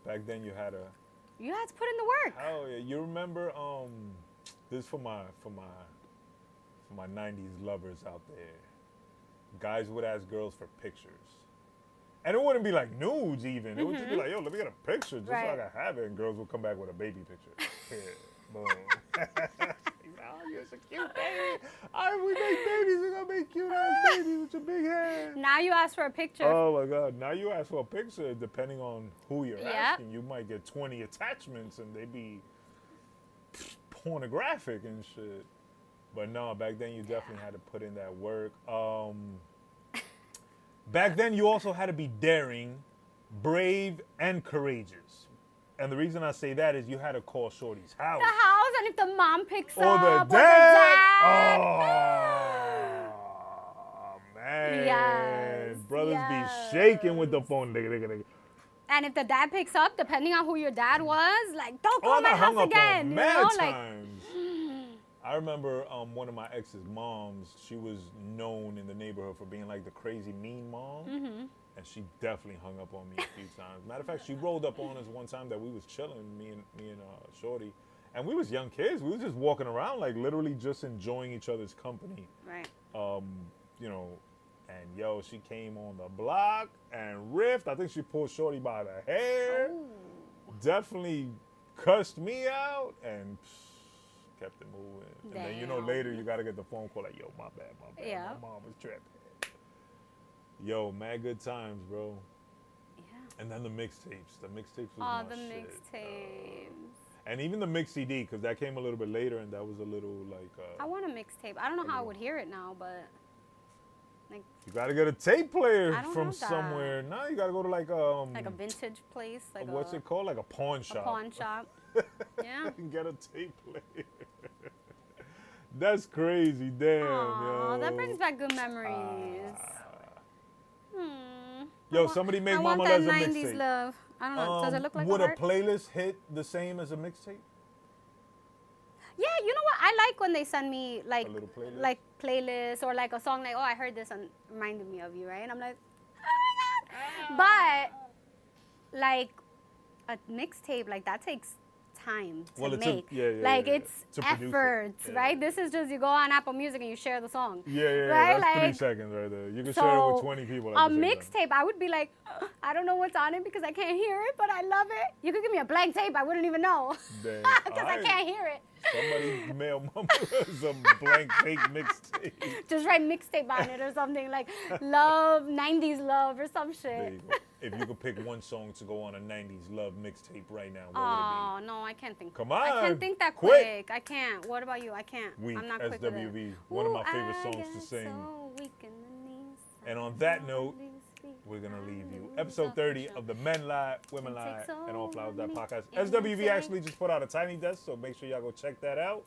Speaker 1: Back then you had a
Speaker 2: You had to put in the work.
Speaker 1: hell yeah. You remember this for my 90s lovers out there. guys would ask girls for pictures. And it wouldn't be like nudes even. It would just be like, yo, let me get a picture just so I
Speaker 2: Right.
Speaker 1: can have it. And girls would come back with a baby picture. Here, boom. Oh, you're so cute, baby. All right, we make babies. We're going to make cute ass babies with your big head.
Speaker 2: Now you ask for a picture.
Speaker 1: Oh my God. Now you ask for a picture, depending on who you're
Speaker 2: Yep.
Speaker 1: asking. You might get 20 attachments and they be pornographic and shit. But no, back then you definitely had to put in that work. Back then you also had to be daring, brave, and courageous. And the reason I say that is you had to call Shorty's house.
Speaker 2: The house, and if the mom picks
Speaker 1: Or
Speaker 2: up,
Speaker 1: the
Speaker 2: or
Speaker 1: dad.
Speaker 2: the dad.
Speaker 1: Oh, man.
Speaker 2: Yes,
Speaker 1: Brothers
Speaker 2: yes.
Speaker 1: be shaking with the phone.
Speaker 2: And if the dad picks up, depending on who your dad was, like, don't
Speaker 1: Oh,
Speaker 2: call
Speaker 1: I
Speaker 2: my
Speaker 1: got hung
Speaker 2: house
Speaker 1: up
Speaker 2: again.
Speaker 1: on
Speaker 2: You
Speaker 1: mad
Speaker 2: know, like,
Speaker 1: times. I remember one of my ex's moms, she was known in the neighborhood for being like the crazy mean mom.
Speaker 2: Mm-hmm.
Speaker 1: And she definitely hung up on me a few times. Matter of fact, she rolled up on us one time that we was chilling, me and Shorty. And we was young kids. We was just walking around, like literally just enjoying each other's company.
Speaker 2: right.
Speaker 1: You know, and yo, she came on the block and riffed. I think she pulled Shorty by the hair.
Speaker 2: Ooh.
Speaker 1: Definitely cussed me out and kept it moving. And then, you know,
Speaker 2: Damn.
Speaker 1: later you got to get the phone call like, yo, my bad.
Speaker 2: Yeah.
Speaker 1: My mom was tripping. Yo, mad good times, bro.
Speaker 2: Yeah.
Speaker 1: And then the mixtapes. The mixtapes was
Speaker 2: Oh,
Speaker 1: my
Speaker 2: the
Speaker 1: shit.
Speaker 2: mixtapes.
Speaker 1: And even the mix CD, because that came a little bit later, and that was a little like.
Speaker 2: I want a mixtape. I don't know how I would hear it now, but like
Speaker 1: You gotta get a tape player
Speaker 2: I don't
Speaker 1: from
Speaker 2: have that.
Speaker 1: somewhere. Now you gotta go to like
Speaker 2: a vintage place, like
Speaker 1: what's
Speaker 2: a,
Speaker 1: it called? Like a pawn
Speaker 2: a
Speaker 1: shop.
Speaker 2: pawn shop. Yeah.
Speaker 1: And get a tape player. That's crazy, damn,
Speaker 2: Aw,
Speaker 1: yo.
Speaker 2: that brings back good memories.
Speaker 1: Yo, somebody make
Speaker 2: I want
Speaker 1: Mama
Speaker 2: that
Speaker 1: Les a
Speaker 2: 90s
Speaker 1: mixtape.
Speaker 2: love. I don't know. Does it look like
Speaker 1: Would
Speaker 2: a
Speaker 1: a
Speaker 2: heart?
Speaker 1: playlist hit the same as a mixtape?
Speaker 2: Yeah, you know what? I like when they send me like
Speaker 1: little playlist?
Speaker 2: like playlists or like a song like, oh, I heard this and reminded me of you, right? And I'm like, oh my god. But like a mixtape, like that takes time to
Speaker 1: Well, it took-
Speaker 2: make.
Speaker 1: yeah, yeah,
Speaker 2: like
Speaker 1: yeah, yeah.
Speaker 2: it's
Speaker 1: To produce it.
Speaker 2: effort,
Speaker 1: Yeah.
Speaker 2: right? This is just you go on Apple Music and you share the song.
Speaker 1: Yeah,
Speaker 2: Right?
Speaker 1: that's 3
Speaker 2: Like,
Speaker 1: seconds right there. You can share it with 20 people.
Speaker 2: A
Speaker 1: at the same time.
Speaker 2: mixtape, I would be like, I don't know what's on it because I can't hear it, but I love it. You could give me a blank tape, I wouldn't even know
Speaker 1: Damn.
Speaker 2: because I
Speaker 1: Alright.
Speaker 2: can't hear it.
Speaker 1: Somebody mail Mama some blank fake mixtape.
Speaker 2: Just write mixtape on it or something like love, 90s love or some
Speaker 1: There
Speaker 2: shit.
Speaker 1: you go. If you could pick one song to go on a 90s love mixtape right now, what
Speaker 2: Oh, no, I can't think.
Speaker 1: Come
Speaker 2: I
Speaker 1: on,
Speaker 2: can't think that
Speaker 1: quick.
Speaker 2: quick. I can't. What about you? I can't.
Speaker 1: Weak,
Speaker 2: I'm not quick with it.
Speaker 1: SWV, one of my favorite
Speaker 2: Ooh, I
Speaker 1: songs to
Speaker 2: get
Speaker 1: sing.
Speaker 2: so weak in the knees.
Speaker 1: And on that note, we're going to leave you. Episode 30 of the Men Lie, Women Lie, and All Flowers That podcast. SWV actually just put out a Tiny Desk, so make sure y'all go check that out.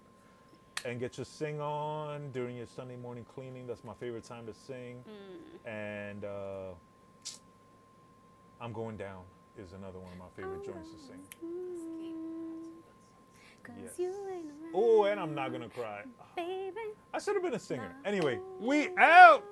Speaker 1: And get your sing on during your Sunday morning cleaning. That's my favorite time to sing. And I'm Going Down is another one of my favorite joints to sing. Yes.
Speaker 2: You ain't around,
Speaker 1: Oh, and I'm Not Gonna Cry.
Speaker 2: baby.
Speaker 1: I should have been a singer. Anyway, we out.